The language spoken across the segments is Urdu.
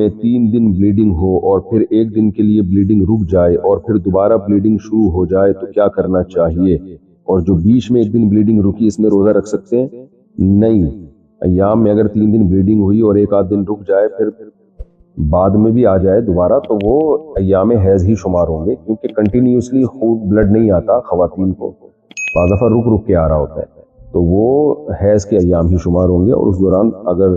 میں 3 دن بلیڈنگ ہو اور پھر 1 دن کے لیے بلیڈنگ رک جائے اور پھر دوبارہ بلیڈنگ شروع ہو جائے تو کیا کرنا چاہیے؟ اور جو بیچ میں 1 دن بلیڈنگ رکی اس میں روزہ رکھ سکتے ہیں؟ نہیں، ایام میں اگر 3 دن بلیڈنگ ہوئی اور 1 آدھ دن رک جائے پھر بعد میں بھی آ جائے دوبارہ تو وہ ایام حیض ہی شمار ہوں گے، کیونکہ کنٹینیوسلی خون بلڈ نہیں آتا خواتین کو، بعض دفعہ رک رک کے آ رہا ہوتا ہے، تو وہ حیض کے ایام ہی شمار ہوں گے۔ اور اس دوران اگر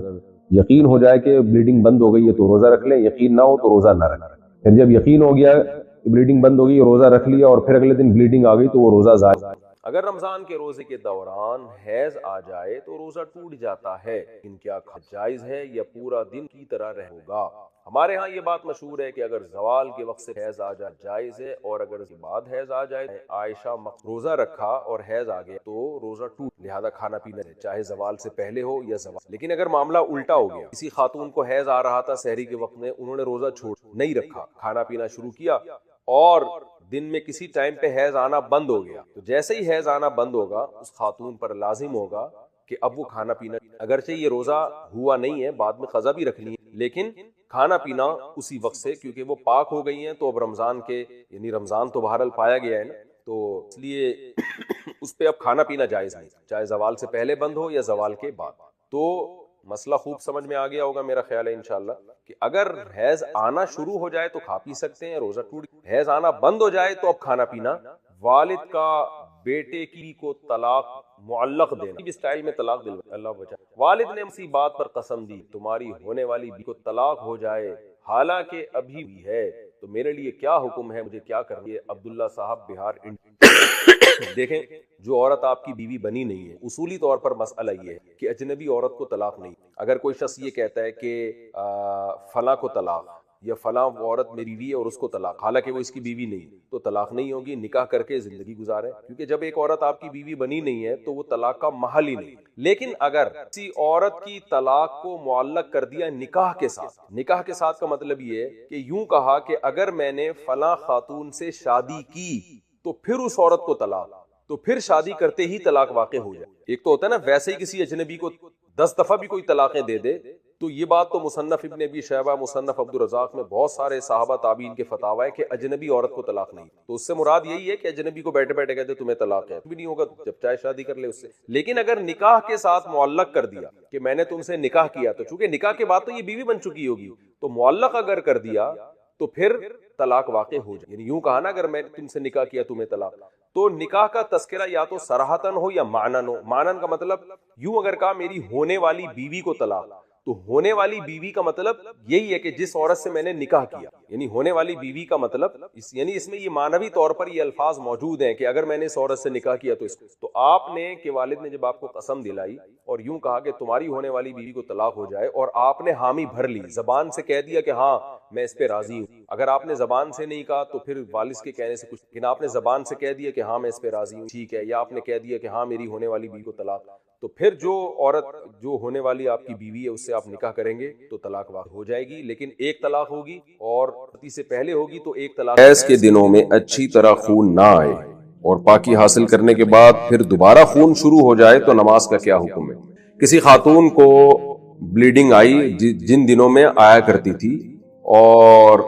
یقین ہو جائے کہ بلیڈنگ بند ہو گئی ہے تو روزہ رکھ لیں، یقین نہ ہو تو روزہ نہ رکھیں۔ پھر جب یقین ہو گیا کہ بلیڈنگ بند ہو گئی، روزہ رکھ لیا اور پھر اگلے دن بلیڈنگ آ گئی تو وہ روزہ ضائع۔ اگر رمضان کے روزے کے دوران حیض آ جائے تو روزہ ٹوٹ جاتا ہے، ان کیا جائز ہے یا پورا دن کی طرح رہے گا؟ ہمارے ہاں یہ بات مشہور ہے کہ اگر زوال کے وقت سے حیض آ جائے جائز ہے، اور اگر اس کے بعد حیض آ جائے، عائشہ روزہ رکھا اور حیض آ گیا تو روزہ ٹوٹ، لہذا کھانا پینا ہے چاہے زوال سے پہلے ہو یا زوال۔ لیکن اگر معاملہ الٹا ہو گیا، کسی خاتون کو حیض آ رہا تھا سحری کے وقت میں، انہوں نے روزہ چھوڑ نہیں رکھا، کھانا پینا شروع کیا اور دن میں کسی ٹائم پہ حیض آنا بند ہو گیا، تو جیسے ہی حیض آنا بند ہوگا اس خاتون پر لازم ہوگا کہ اب وہ کھانا پینا، اگرچہ یہ روزہ ہوا نہیں ہے، بعد میں قضا بھی رکھنی ہے، لیکن کھانا پینا اسی وقت سے، کیونکہ وہ پاک ہو گئی ہیں تو اب رمضان کے، یعنی رمضان تو بہرحال پایا گیا ہے نا، تو اس لیے اس پہ اب کھانا پینا جائز نہیں، چاہے زوال سے پہلے بند ہو یا زوال کے بعد۔ تو مسئلہ خوب سمجھ میں آ گیا ہوگا میرا خیال ہے انشاءاللہ، کہ اگر حیض آنا شروع ہو جائے تو کھا پی سکتے ہیں، روزہ ٹوٹ، حیض آنا بند ہو جائے تو اب کھانا پینا۔ والد کا بیٹے کی کو طلاق معلق دینا، اس سٹائل میں طلاق دل، اللہ بچا، والد نے اسی بات پر قسم دی تمہاری ہونے والی بیوی کو طلاق ہو جائے حالانکہ ابھی بھی ہے تو میرے لیے کیا حکم ہے، مجھے کیا کرنا ہے؟ عبداللہ صاحب بہار دیکھیں، جو عورت آپ کی بیوی بنی نہیں ہے، اصولی طور پر مسئلہ یہ ہے کہ اجنبی عورت کو طلاق نہیں۔ اگر کوئی شخص یہ کہتا ہے کہ فلاں کو طلاق یا فلاں عورت میری بیوی ہے اور اس کو طلاق، حالانکہ وہ اس کی بیوی نہیں، تو طلاق نہیں ہوگی، نکاح کر کے زندگی گزارے، کیونکہ جب ایک عورت آپ کی بیوی بنی نہیں ہے تو وہ طلاق کا محل ہی نہیں۔ لیکن اگر کسی عورت کی طلاق کو معلق کر دیا نکاح کے ساتھ، نکاح کے ساتھ کا مطلب یہ ہے کہ یوں کہا کہ اگر میں نے فلاں خاتون سے شادی کی تو پھر اس عورت کو طلاق، تو پھر شادی کرتے ہی طلاق واقع ہو جائے۔ ایک تو ہوتا ہے نا ویسے ہی کسی اجنبی کو 10 دفعہ بھی کوئی طلاقیں دے دے، تو یہ بات تو مصنف ابن ابی شیبہ، مصنف عبدالرزاق میں بہت سارے صحابہ تابعین کے فتاوی ہے کہ اجنبی عورت کو طلاق نہیں، تو اس سے مراد یہی ہے کہ اجنبی کو بیٹھے بیٹھے کہتے تمہیں طلاق ہے، بھی نہیں ہوگا جب چاہے شادی کر لے اس سے۔ لیکن اگر نکاح کے ساتھ معلق کر دیا کہ میں نے تم سے نکاح کیا، تو چونکہ نکاح کے بعد تو یہ بیوی بن چکی ہوگی، تو معلق اگر کر دیا تو پھر طلاق واقع ہو جائے، یعنی یوں کہا نا اگر میں نے تم سے نکاح کیا تمہیں طلاق، تو نکاح کا تذکرہ یا تو صراحتاً ہو یا معنن ہو۔ معنن کا مطلب یوں اگر کہا میری ہونے والی بیوی کو طلاق، تو ہونے والی بیوی کا مطلب یہی ہے کہ جس عورت سے میں نے نکاح کیا، یعنی ہونے والی بیوی کا مطلب یعنی اس میں یہ معنوی طور پر یہ الفاظ موجود ہیں کہ اگر میں نے اس عورت سے نکاح کیا تو اس کو، تو آپ نے کہ والد نے جب آپ کو قسم دلائی اور یوں کہا کہ تمہاری ہونے والی بیوی کو طلاق ہو جائے، اور آپ نے حامی بھر لی، زبان سے کہہ دیا کہ ہاں میں اس پہ راضی ہوں۔ اگر آپ نے زبان سے نہیں کہا تو پھر والد کے کہنے سے کچھ، لیکن آپ نے زبان سے کہہ دیا کہ ہاں میں اس پہ راضی ہوں، ٹھیک ہے، یا آپ نے کہہ دیا کہ ہاں میری ہونے والی بیوی کو طلاق، تو پھر جو عورت جو ہونے والی آپ کی بیوی ہے اس سے آپ نکاح کریں گے تو طلاق واقع ہو جائے گی، لیکن ایک طلاق ہوگی، اور پتی سے پہلے ہوگی تو ایک طلاق۔ حیض کے دنوں میں اچھی طرح خون نہ آئے اور پاکی حاصل کرنے کے بعد پھر دوبارہ خون شروع ہو جائے تو نماز کا کیا حکم ہے؟ کسی خاتون کو بلیڈنگ آئی جن دنوں میں آیا کرتی تھی، اور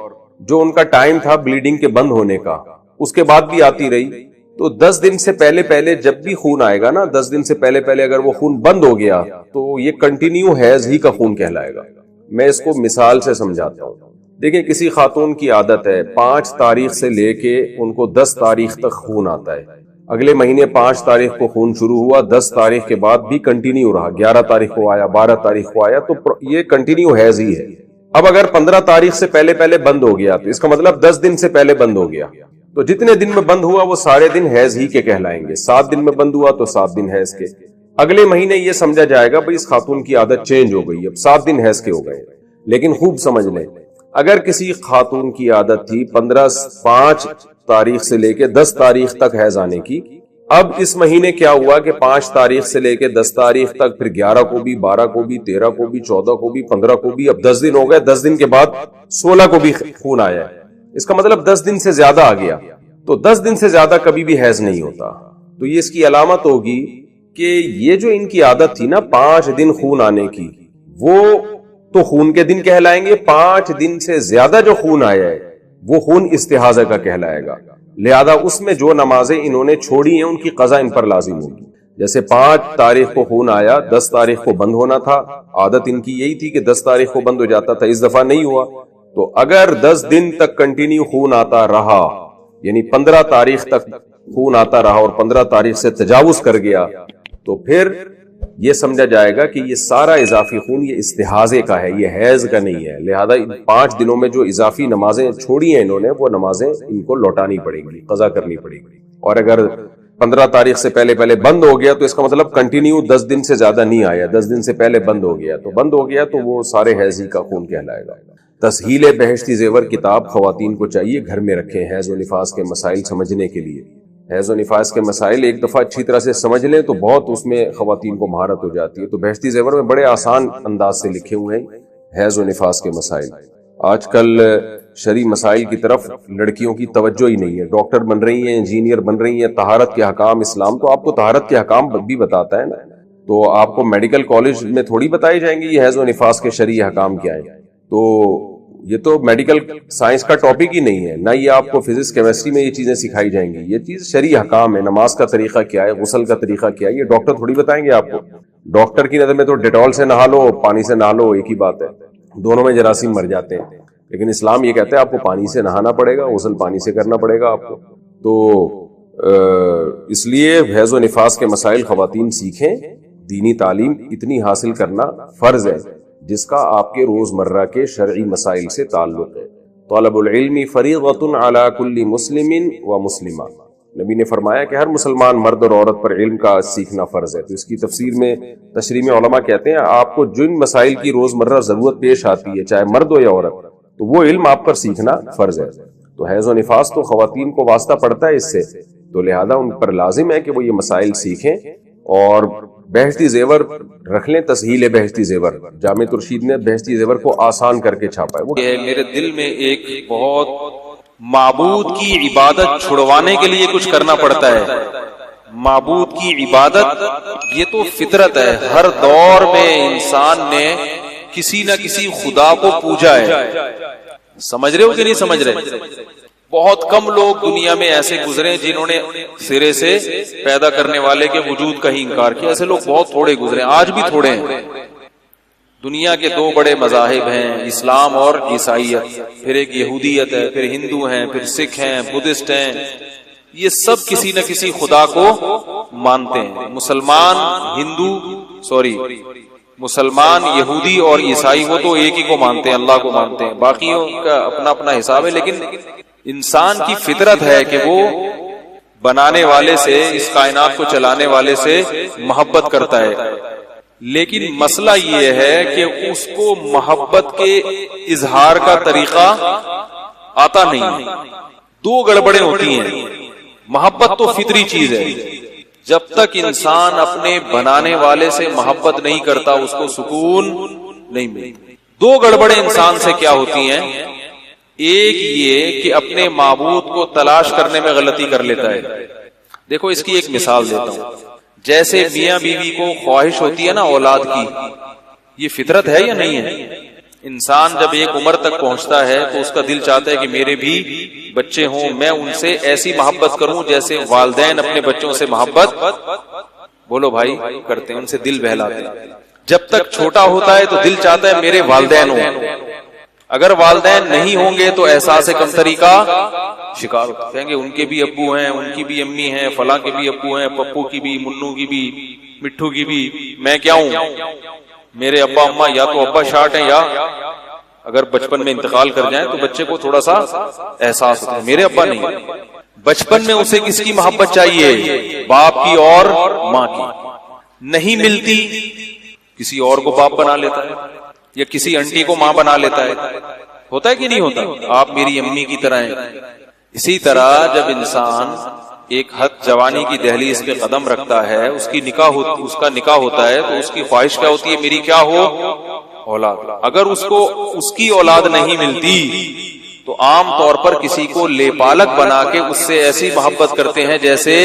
جو ان کا ٹائم تھا بلیڈنگ کے بند ہونے کا اس کے بعد بھی آتی رہی، تو 10 دن سے پہلے جب بھی خون آئے گا نا، 10 دن سے پہلے اگر وہ خون بند ہو گیا تو یہ کنٹینیو حیض ہی کا خون کہلائے گا۔ میں اس کو مثال سے سمجھاتا ہوں۔ دیکھیں کسی خاتون کی عادت ہے 5 تاریخ سے لے کے ان کو 10 تاریخ تک خون آتا ہے، اگلے مہینے 5 تاریخ کو خون شروع ہوا، 10 تاریخ کے بعد بھی کنٹینیو رہا، 11 تاریخ کو آیا، 12 تاریخ کو آیا، تو یہ کنٹینیو حیض ہی ہے۔ اب اگر 15 تاریخ سے پہلے بند ہو گیا تو اس کا مطلب 10 دن سے پہلے بند ہو گیا، تو جتنے دن میں بند ہوا وہ سارے دن حیض ہی کے کہلائیں گے۔ 7 دن میں بند ہوا تو 7 دن حیض کے۔ اگلے مہینے یہ سمجھا جائے گا بھئی اس خاتون کی عادت چینج ہو گئی، اب 7 دن حیض کے ہو گئے۔ لیکن خوب سمجھ لیں، اگر کسی خاتون کی عادت تھی 5 تاریخ سے لے کے 10 تاریخ تک حیض آنے کی، اب اس مہینے کیا ہوا کہ 5 تاریخ سے لے کے 10 تاریخ تک، پھر 11 کو بھی، 12 کو بھی، 13 کو بھی، 14 کو بھی، 15 کو بھی، اب 10 دن ہو گئے، 10 دن کے بعد 16 کو بھی خون آیا ہے، اس کا مطلب 10 دن سے زیادہ آ گیا، تو 10 دن سے زیادہ کبھی بھی حیض نہیں ہوتا۔ تو یہ اس کی علامت ہوگی کہ یہ جو ان کی عادت تھی نا 5 دن خون آنے کی، وہ تو خون کے دن کہلائیں گے. 5 دن سے زیادہ جو خون آیا ہے وہ خون استحاضہ کا کہلائے گا. لہذا اس میں جو نمازیں انہوں نے چھوڑی ہیں ان کی قضا ان پر لازم ہوگی. جیسے 5 تاریخ کو خون آیا، 10 تاریخ کو بند ہونا تھا، عادت ان کی یہی تھی کہ 10 تاریخ کو بند ہو جاتا تھا، اس دفعہ نہیں ہوا. تو اگر 10 دن تک کنٹینیو خون آتا رہا، یعنی 15 تاریخ تک خون آتا رہا اور 15 تاریخ سے تجاوز کر گیا، تو پھر یہ سمجھا جائے گا کہ یہ سارا اضافی خون یہ استحاضے کا ہے، یہ حیض کا نہیں ہے. لہذا 5 دنوں میں جو اضافی نمازیں چھوڑی ہیں انہوں نے، وہ نمازیں ان کو لوٹانی پڑے گی، قضا کرنی پڑے گی. اور اگر 15 تاریخ سے پہلے بند ہو گیا تو اس کا مطلب کنٹینیو 10 دن سے زیادہ نہیں آیا، 10 دن سے پہلے بند ہو گیا تو وہ سارے حیضی کا خون کہلائے گا. تسہیل بہشتی زیور کتاب خواتین کو چاہیے گھر میں رکھیں حیض و نفاس کے مسائل سمجھنے کے لیے. حیض و نفاس کے مسائل ایک دفعہ اچھی طرح سے سمجھ لیں تو بہت اس میں خواتین کو مہارت ہو جاتی ہے. تو بہشتی زیور میں بڑے آسان انداز سے لکھے ہوئے ہیں حیض و نفاس کے مسائل. آج کل شرعی مسائل کی طرف لڑکیوں کی توجہ ہی نہیں ہے. ڈاکٹر بن رہی ہیں، انجینئر بن رہی ہیں، طہارت کے حکام اسلام تو آپ کو طہارت کے حکام بھی بتاتا ہے نا. تو آپ کو میڈیکل کالج میں تھوڑی بتائی جائیں گے یہ حیض و نفاس کے شرعی حکام کیا ہیں. تو یہ تو میڈیکل سائنس کا ٹاپک ہی نہیں ہے، نہ یہ آپ کو فزکس کیمسٹری میں یہ چیزیں سکھائی جائیں گی. یہ چیز شرعی حکام ہے. نماز کا طریقہ کیا ہے، غسل کا طریقہ کیا ہے، یہ ڈاکٹر تھوڑی بتائیں گے آپ کو. ڈاکٹر کی نظر میں تو ڈیٹول سے نہا لو، پانی سے نہا لو، ایک ہی بات ہے، دونوں میں جراثیم مر جاتے ہیں. لیکن اسلام یہ کہتا ہے آپ کو پانی سے نہانا پڑے گا، غسل پانی سے کرنا پڑے گا آپ کو. تو اس لیے حیض و نفاس کے مسائل خواتین سیکھیں. دینی تعلیم اتنی حاصل کرنا فرض ہے جس کا آپ کے روزمرہ کے شرعی مسائل سے تعلق ہے. طلب العلم فریضۃ علی کل مسلم و مسلمہ. نبی نے فرمایا کہ ہر مسلمان مرد اور عورت پر علم کا سیکھنا فرض ہے. تو اس کی تشریح میں علماء کہتے ہیں آپ کو جن مسائل کی روزمرہ ضرورت پیش آتی ہے، چاہے مرد ہو یا عورت، تو وہ علم آپ پر سیکھنا فرض ہے. تو حیض و نفاس تو خواتین کو واسطہ پڑتا ہے اس سے، تو لہذا ان پر لازم ہے کہ وہ یہ مسائل سیکھیں. اور بہشتی زیور رکھ لیں. تسہیل بہشتی زیور جامع ترشید نے بہشتی زیور کو آسان کر کے چھاپا ہے. وہ میرے دل میں ایک بہت معبود کی عبادت چھڑوانے کے لیے کچھ کرنا پڑتا ہے. معبود کی عبادت یہ تو فطرت ہے، ہر دور میں انسان نے کسی نہ کسی خدا کو پوجا ہے. سمجھ رہے ہو کہ نہیں سمجھ رہے؟ بہت کم لوگ دنیا میں ایسے گزرے جنہوں نے سرے سے پیدا کرنے والے کے وجود کا ہی انکار کیا. ایسے لوگ بہت تھوڑے گزرے، آج بھی تھوڑے ہیں. دنیا کے 2 بڑے مذاہب ہیں، اسلام اور عیسائیت، پھر ایک یہودیت ہے، پھر ہندو ہیں، پھر سکھ ہیں، بدھسٹ ہیں. یہ سب کسی نہ کسی خدا کو مانتے ہیں. مسلمان، یہودی اور عیسائی وہ تو ایک ہی کو مانتے ہیں، اللہ کو مانتے ہیں. باقیوں کا اپنا اپنا حساب ہے. لیکن انسان کی فطرت ہے کہ وہ بنانے والے سے، اس کائنات کو چلانے والے سے محبت کرتا ہے. لیکن مسئلہ یہ ہے کہ اس کو محبت کے اظہار کا طریقہ آتا نہیں. 2 گڑبڑیں ہوتی ہیں. محبت تو فطری چیز ہے. جب تک انسان اپنے بنانے والے سے محبت نہیں کرتا اس کو سکون نہیں ملتا. 2 گڑبڑیں انسان سے کیا ہوتی ہیں؟ ایک یہ کہ اپنے معبود کو تلاش کرنے میں غلطی کر لیتا ہے. دیکھو اس کی ایک مثال دیتا ہوں. جیسے میاں بیوی کو خواہش ہوتی ہے نا اولاد کی، یہ فطرت ہے یا نہیں ہے؟ انسان جب ایک عمر تک پہنچتا ہے تو اس کا دل چاہتا ہے کہ میرے بھی بچے ہوں، میں ان سے ایسی محبت کروں جیسے والدین اپنے بچوں سے محبت بولو بھائی کرتے ہیں، ان سے دل بہلاتے ہیں. جب تک چھوٹا ہوتا ہے تو دل چاہتا ہے میرے والدین ہوں. اگر والدین نہیں ہوں گے تو احساس کمتری کا شکار ہوتا ہے. کہیں گے ان کے بھی ابو ہیں، ان کی بھی امی ہیں، فلاں کے بھی ابو ہیں، پپو کی بھی، منو کی بھی، مٹھو کی بھی، میں کیا ہوں؟ میرے ابا اما یا تو ابا شاٹ ہیں، یا اگر بچپن میں انتقال کر جائیں تو بچے کو تھوڑا سا احساس ہوتا ہے میرے ابا نہیں. بچپن میں اسے کس کی محبت چاہیے؟ باپ کی اور ماں کی. نہیں ملتی کسی اور کو باپ بنا لیتا ہے یا کسی انٹی کو ماں بنا لیتا ہے. ہوتا ہے کہ نہیں ہوتا؟ آپ میری امی کی طرح ہیں. اسی طرح جب انسان ایک حد جوانی کی دہلیز پہ قدم رکھتا ہے، اس کا نکاح ہوتا ہے تو اس کی خواہش کیا ہوتی ہے؟ میری کیا ہو؟ اولاد. اگر اس کو اس کی اولاد نہیں ملتی تو عام طور پر کسی کو لے پالک بنا کے اس سے ایسی محبت کرتے ہیں جیسے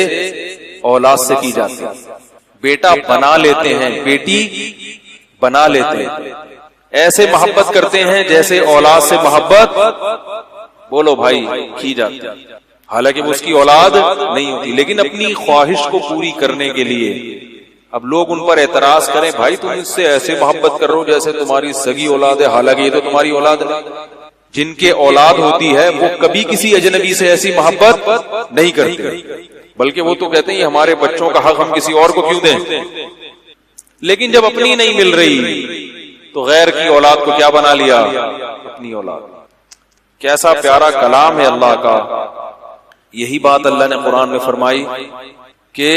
اولاد سے کی جاتی ہے. بیٹا بنا لیتے ہیں، بیٹی بنا لیتے ہیں. ایسے محبت کرتے ہیں جیسے اولاد سے محبت بولو بھائی کی جاتی ہے، حالانکہ وہ اس کی اولاد نہیں ہوتی، لیکن اپنی خواہش کو پوری کرنے کے لیے اب لوگ ان پر اعتراض کریں بھائی تم اس سے ایسے محبت کر رہے ہو جیسے تمہاری سگی اولاد ہے، حالانکہ یہ تو تمہاری اولاد ہے۔ جن کے اولاد ہوتی ہے وہ کبھی کسی اجنبی سے ایسی محبت نہیں کرتے، بلکہ وہ تو کہتے ہیں یہ ہمارے بچوں کا حق ہم کسی اور کو کیوں دیں، لیکن جب اپنی نہیں مل رہی تو غیر کی اولاد کو کیا بنا لیا، اپنی اولاد۔ کیسا پیارا کلام ہے اللہ کا۔ یہی بات اللہ نے قرآن میں فرمائی کہ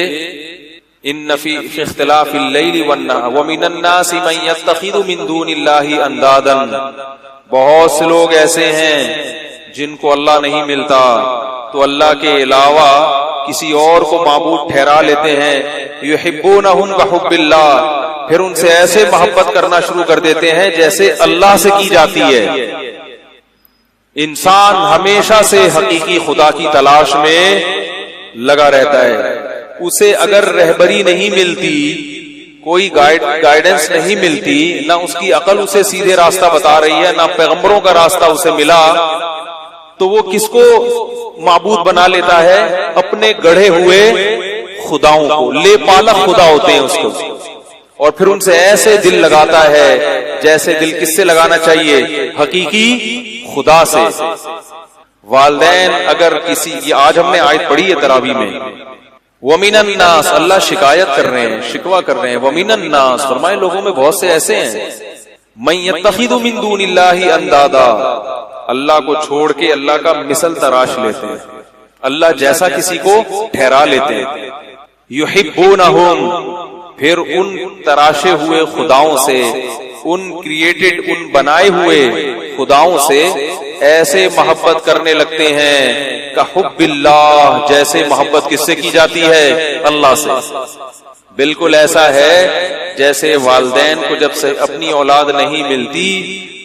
ان فی اختلاف اللیل والنہار ومن الناس من یتخذ من دون اللہ اندادا، بہت سے لوگ ایسے ہیں جن کو اللہ نہیں ملتا تو اللہ کے علاوہ کسی اور کو معبود ٹھہرا لیتے ہیں، یحبونہم کحب اللہ، پھر ان سے ایسے محبت کرنا شروع کر دیتے ہیں جیسے اللہ سے کی جاتی ہے۔ انسان ہمیشہ سے حقیقی خدا کی تلاش میں لگا رہتا ہے، اسے اگر رہبری نہیں ملتی، کوئی گائیڈنس نہیں ملتی، نہ اس کی عقل اسے سیدھے راستہ بتا رہی ہے، نہ پیغمبروں کا راستہ اسے ملا، تو وہ کس کو معبود بنا لیتا ہے؟ اپنے گڑھے ہوئے خداؤں کو، لے پالک خدا ہوتے ہیں اس کو، اور پھر ان سے ایسے دل لگاتا ہے جیسے دل کس سے لگانا چاہیے؟ حقیقی خدا سے۔ والدین اگر کسی، یہ آج ہم نے آیت پڑھی ہے تراویح میں، وَمِنَ النَّاسِ، اللہ شکایت کر رہے ہیں، شکوہ کر رہے ہیں، وَمِنَ النَّاسِ، فرمائے لوگوں میں بہت سے ایسے ہیں، مَن يَتَّخِذُ مِن دُونِ اللَّهِ اندادا، اللہ کو چھوڑ کے اللہ کا مثل تراش لیتے ہیں، اللہ جیسا کسی کو ٹھہرا لیتے ہیں، يُحِبُّونَهُمْ، پھر ان تراشے ہوئے خداؤں سے، ان کریٹڈ، ان بنائے ہوئے خداؤں سے ایسے محبت کرنے لگتے ہیں کحب اللہ، جیسے محبت کس سے کی جاتی ہے؟ اللہ سے۔ بالکل ایسا ہے جیسے والدین کو جب سے اپنی اولاد نہیں ملتی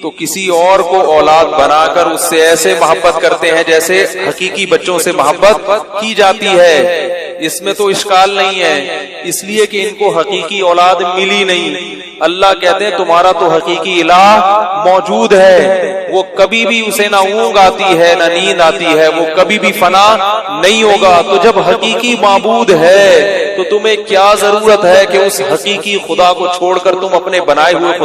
تو کسی اور کو اولاد بنا کر اس سے ایسے محبت کرتے ہیں جیسے حقیقی بچوں سے محبت کی جاتی ہے۔ اس میں تو اشکال نہیں ہے، اس لیے کہ ان کو حقیقی اولاد ملی نہیں۔ اللہ کہتے ہیں تمہارا تو حقیقی الہ موجود ہے، وہ کبھی بھی اسے نہ اونگ آتی ہے نہ نیند آتی ہے، وہ کبھی بھی فنا نہیں ہوگا۔ تو جب حقیقی معبود ہے تو تمہیں کیا ضرورت ہے کہ اس حقیقی خدا کو چھوڑ کر تم اپنے بنائے ہوئے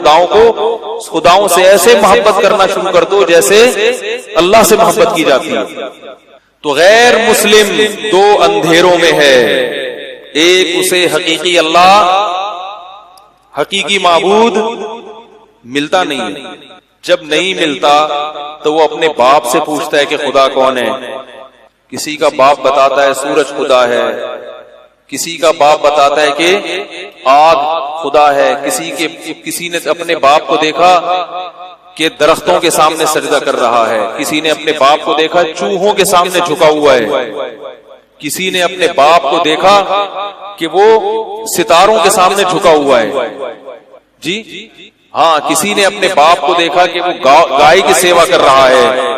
خداؤں سے ایسے محبت کرنا شروع کر دو جیسے اللہ سے محبت کی جاتی ہے۔ تو غیر مسلم دو اندھیروں میں ہے، ایک اسے حقیقی اللہ، حقیقی معبود ملتا نہیں ہے، جب نہیں ملتا تو وہ اپنے باپ سے پوچھتا ہے کہ خدا کون ہے۔ کسی کا باپ بتاتا ہے سورج خدا ہے، کسی کا باپ بتاتا ہے کہ آگ خدا ہے، کسی نے اپنے باپ کو دیکھا کہ درختوں کے سامنے سجدہ کر رہا ہے، کسی نے اپنے باپ کو دیکھا چوہوں کے سامنے جھکا ہوا ہے، کسی نے اپنے باپ کو دیکھا کہ وہ ستاروں کے سامنے جھکا ہوا ہے، جی ہاں، کسی نے اپنے باپ کو دیکھا کہ وہ گائے کی سیوا کر رہا ہے۔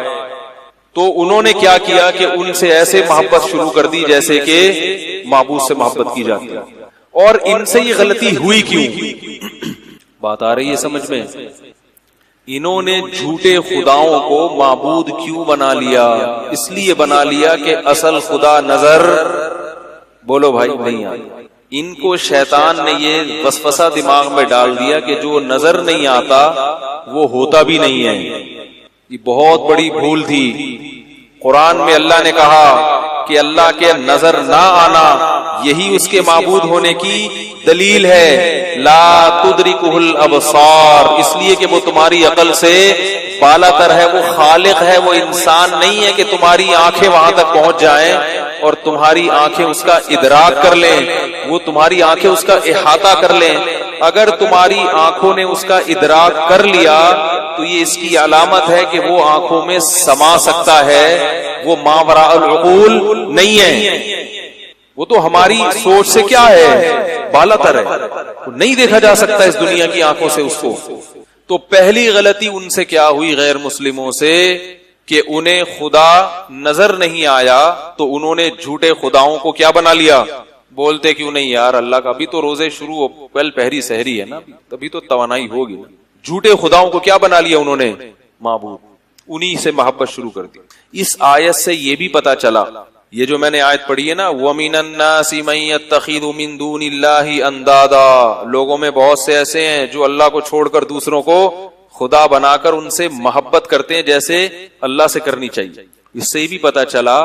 تو انہوں نے کیا کیا کہ ان سے ایسے محبت شروع کر دی جیسے کہ معبود سے محبت کی جاتی ہے۔ اور ان سے یہ غلطی ہوئی کیوں؟ بات آ رہی ہے سمجھ میں؟ انہوں نے جھوٹے خداؤں کو معبود کیوں بنا لیا؟ اس لیے بنا لیا کہ اصل خدا نظر، بولو بھائی، نہیں آئی۔ ان کو شیطان نے یہ وسوسہ دماغ میں ڈال دیا کہ جو نظر نہیں آتا وہ ہوتا بھی نہیں ہے۔ یہ بہت بڑی بھول تھی۔ قرآن میں اللہ نے کہا کہ اللہ کے نظر نہ آنا یہی اس کے معبود ہونے کی دلیل ہے۔ لا تدرکہ الابصار، اس لیے کہ وہ تمہاری عقل سے بالا تر ہے، وہ خالق ہے، وہ انسان نہیں ہے کہ تمہاری آنکھیں وہاں تک پہنچ جائیں اور تمہاری آنکھیں اس کا ادراک کر لیں، وہ تمہاری آنکھیں اس کا احاطہ کر لیں۔ اگر تمہاری آنکھوں نے اس کا ادراک کر لیا تو یہ اس کی علامت ہے کہ وہ آنکھوں میں سما سکتا ہے، وہ ما وراء العقول نہیں ہے، وہ تو ہماری سوچ سے کیا ہے، بالا تر ہے، نہیں دیکھا جا سکتا اس دنیا کی آنکھوں سے اس کو۔ تو پہلی غلطی ان سے کیا ہوئی غیر مسلموں سے کہ انہیں خدا نظر نہیں آیا تو انہوں نے جھوٹے خداؤں کو کیا بنا لیا؟ بولتے کیوں نہیں یار اللہ کا ابھی تو روزے شروع ہو، پہل پہری سحری ہے نا، تبھی تو توانائی ہوگی نا۔ جھوٹے خداؤں کو کیا بنا لیا انہوں نے؟ معبود. انہی سے محبت شروع کر دی. اس آیت سے یہ بھی پتا چلا، یہ جو میں نے آیت پڑھی ہے نا، وَمِنَ النَّاسِ مَن يَتَّخِذُ مِن دُونِ اللَّهِ أَندَادًا، لوگوں میں بہت سے ایسے ہیں جو اللہ کو چھوڑ کر دوسروں کو خدا بنا کر ان سے محبت کرتے ہیں جیسے اللہ سے کرنی چاہیے. اس سے بھی پتا چلا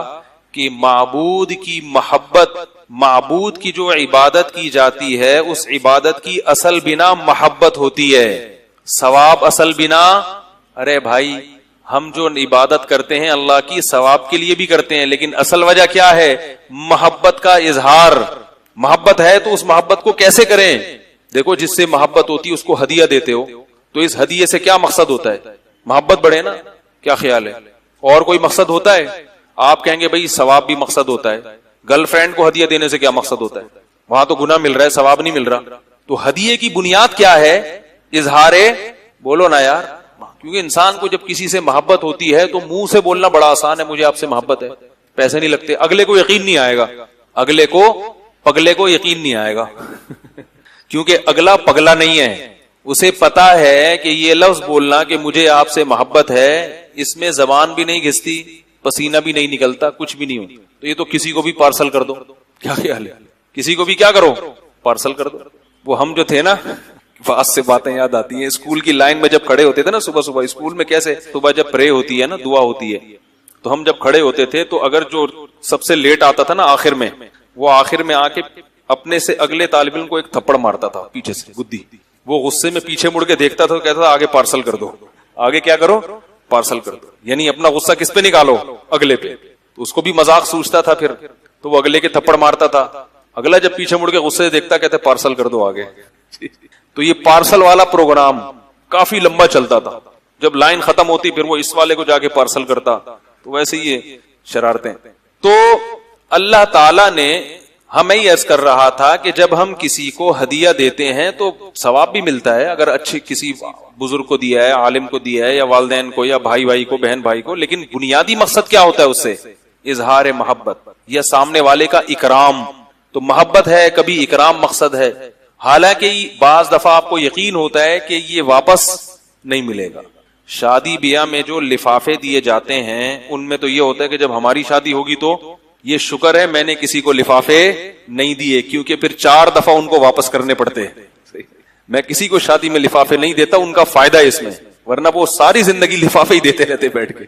کہ معبود کی محبت، معبود کی جو عبادت کی جاتی ہے اس عبادت کی اصل بنا محبت ہوتی ہے. ثواب اصل بنا، ارے بھائی ہم جو عبادت کرتے ہیں اللہ کی ثواب کے لیے بھی کرتے ہیں، لیکن اصل وجہ کیا ہے؟ محبت کا اظہار. محبت ہے تو اس محبت کو کیسے کریں؟ دیکھو جس سے محبت ہوتی ہے اس کو ہدیہ دیتے ہو، تو اس ہدیے سے کیا مقصد ہوتا ہے؟ محبت بڑھے نا. کیا خیال ہے؟ اور کوئی مقصد ہوتا ہے؟ آپ کہیں گے بھائی ثواب بھی مقصد ہوتا ہے. گرل فرینڈ کو ہدیہ دینے سے کیا مقصد ہوتا ہے؟ وہاں تو گناہ مل رہا ہے، ثواب نہیں مل رہا. تو ہدیے کی بنیاد کیا ہے؟ اظہار، بولو نا یار. کیونکہ انسان کو جب کسی سے محبت ہوتی ہے تو منہ سے بولنا بڑا آسان ہے، مجھے آپ سے محبت ہے، پیسے نہیں لگتے. اگلے کو یقین نہیں آئے گا، اگلے کو پگلے کو یقین نہیں آئے گا کیونکہ اگلا پگلا نہیں ہے. اسے پتا ہے کہ یہ لفظ بولنا کہ مجھے آپ سے محبت ہے، اس میں زبان بھی نہیں گھستی، پسینہ بھی نہیں نکلتا، کچھ بھی نہیں ہوتا. تو یہ تو کسی کو بھی پارسل کر دو. کیا خیال ہے؟ کسی کو بھی کیا کرو؟ پارسل کر دو. وہ ہم جو تھے نا، واس سے باتیں یاد آتی ہیں. اسکول کی لائن میں جب کھڑے ہوتے تھے نا صبح صبح، اسکول میں کیسے صبح جب پرے ہوتی ہے نا، دعا ہوتی ہے، تو ہم جب کھڑے ہوتے تھے تو اگر جو سب سے لیٹ آتا تھا نا آخر میں، وہ آخر میں آ کے اپنے سے اگلے طالب علم کو ایک تھپڑ مارتا تھا پیچھے سے، گدی. وہ غصے میں پیچھے مڑ کے دیکھتا تھا، کہتا تھا آگے پارسل کر دو، آگے کیا کرو؟ پارسل کر دو. یعنی اپنا غصہ کس پہ نکالو؟ اگلے پہ. تو اس کو بھی مذاق سوچتا تھا پھر، تو وہ اگلے کے تھپڑ مارتا تھا. اگلا جب پیچھے مڑ کے غصے سے دیکھتا کہتے پارسل کر دو آگے. تو یہ پارسل والا پروگرام کافی لمبا چلتا تھا. جب لائن ختم ہوتی پھر وہ اس والے کو جا کے پارسل کرتا. تو ویسے یہ شرارتیں. تو اللہ تعالی نے ہمیں یہ عرض کر رہا تھا کہ جب ہم کسی کو ہدیہ دیتے ہیں تو ثواب بھی ملتا ہے، اگر اچھے کسی بزرگ کو دیا ہے، عالم کو دیا ہے، یا والدین کو، یا بھائی کو، بہن بھائی کو. لیکن بنیادی مقصد کیا ہوتا ہے اس سے؟ اظہار محبت یا سامنے والے کا اکرام. تو محبت ہے، کبھی اکرام مقصد ہے. حالانکہ بعض دفعہ آپ کو یقین ہوتا ہے کہ یہ واپس نہیں ملے گا. شادی بیاہ میں جو لفافے دیے جاتے ہیں ان میں تو یہ ہوتا ہے کہ جب ہماری شادی ہوگی تو یہ شکر ہے میں نے کسی کو لفافے نہیں دیے، کیونکہ پھر 4 دفعہ ان کو واپس کرنے پڑتے ہیں. میں کسی کو شادی میں لفافے نہیں دیتا، ان کا فائدہ ہے اس میں، ورنہ وہ ساری زندگی لفافے ہی دیتے رہتے بیٹھ کے.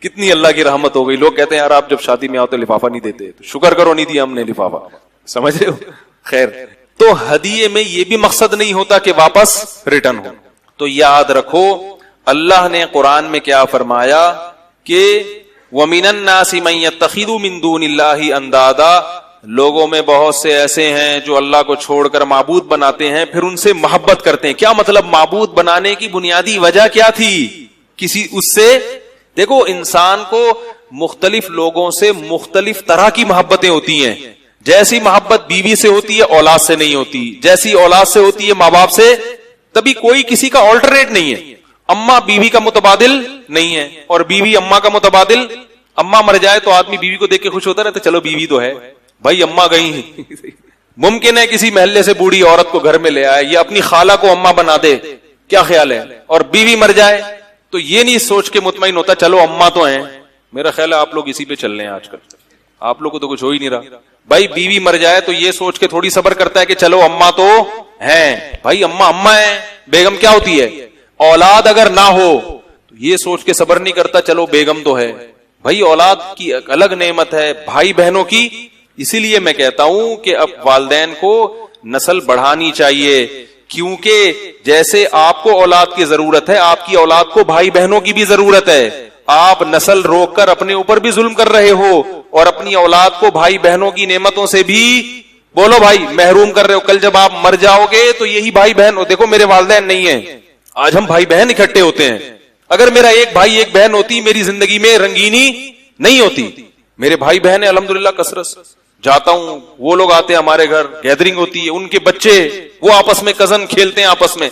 کتنی اللہ کی رحمت ہو گئی. لوگ کہتے ہیں یار آپ جب شادی میں آؤ تو لفافہ نہیں دیتے، تو شکر کرو نہیں دیا ہم نے لفافہ. سمجھ رہے ہو؟ خیر، تو ہدیے میں یہ بھی مقصد نہیں ہوتا کہ واپس ریٹرن ہو. تو یاد رکھو اللہ نے قرآن میں کیا فرمایا کہ وَمِنَ النَّاسِ مَن يَتَّخِذُ مِن دُونِ اللَّهِ أَندَادًا، لوگوں میں بہت سے ایسے ہیں جو اللہ کو چھوڑ کر معبود بناتے ہیں پھر ان سے محبت کرتے ہیں. کیا مطلب؟ معبود بنانے کی بنیادی وجہ کیا تھی؟ کسی اس سے، دیکھو انسان کو مختلف لوگوں سے مختلف طرح کی محبتیں ہوتی ہیں. جیسی محبت بیوی سے ہوتی ہے اولاد سے نہیں ہوتی، جیسی اولاد سے ہوتی ہے ماں باپ سے. تبھی کوئی کسی کا آلٹرنیٹ نہیں ہے. اماں بیوی کا متبادل نہیں ہے، اور بیوی اماں کا متبادل. اماں مر جائے تو آدمی بیوی کو دیکھ کے خوش ہوتا رہتا، چلو بیوی تو ہے بھائی، اماں گئی. ممکن ہے کسی محلے سے بوڑھی عورت کو گھر میں لے آئے یا اپنی خالہ کو اماں بنا دے. کیا خیال ہے؟ اور بیوی مر جائے تو یہ نہیں سوچ کے مطمئن ہوتا چلو اماں تو ہیں. میرا خیال ہے آپ لوگ اسی پہ چل رہے ہیں آج کل. آپ لوگ کو تو کچھ ہو ہی نہیں رہا. بھائی بیوی مر جائے تو یہ سوچ کے تھوڑی صبر کرتا ہے کہ چلو اماں تو ہیں. بھائی اماں ہے، بیگم کیا ہوتی ہے؟ اولاد اگر نہ ہو تو یہ سوچ کے صبر نہیں کرتا چلو بیگم تو ہے. بھائی اولاد کی الگ نعمت ہے، بھائی بہنوں کی. اسی لیے میں کہتا ہوں کہ اب والدین کو نسل بڑھانی چاہیے، کیونکہ جیسے آپ کو اولاد کی ضرورت ہے، آپ کی اولاد کو بھائی بہنوں کی بھی ضرورت ہے. آپ نسل روک کر اپنے اوپر بھی ظلم کر رہے ہو اور اپنی اولاد کو بھائی بہنوں کی نعمتوں سے بھی بولو بھائی محروم کر رہے ہو. کل جب آپ مر جاؤ گے تو یہی بھائی بہن ہو. دیکھو میرے والدین نہیں ہیں، آج ہم بھائی بہن اکٹھے ہوتے ہیں. اگر میرا ایک بھائی ایک بہن ہوتی میری زندگی میں رنگینی نہیں ہوتی. میرے بھائی بہن الحمدللہ کثرت جاتا ہوں، وہ لوگ آتے ہیں ہمارے گھر، گیدرنگ ہوتی ہے، ان کے بچے وہ آپس میں کزن کھیلتے ہیں آپس میں.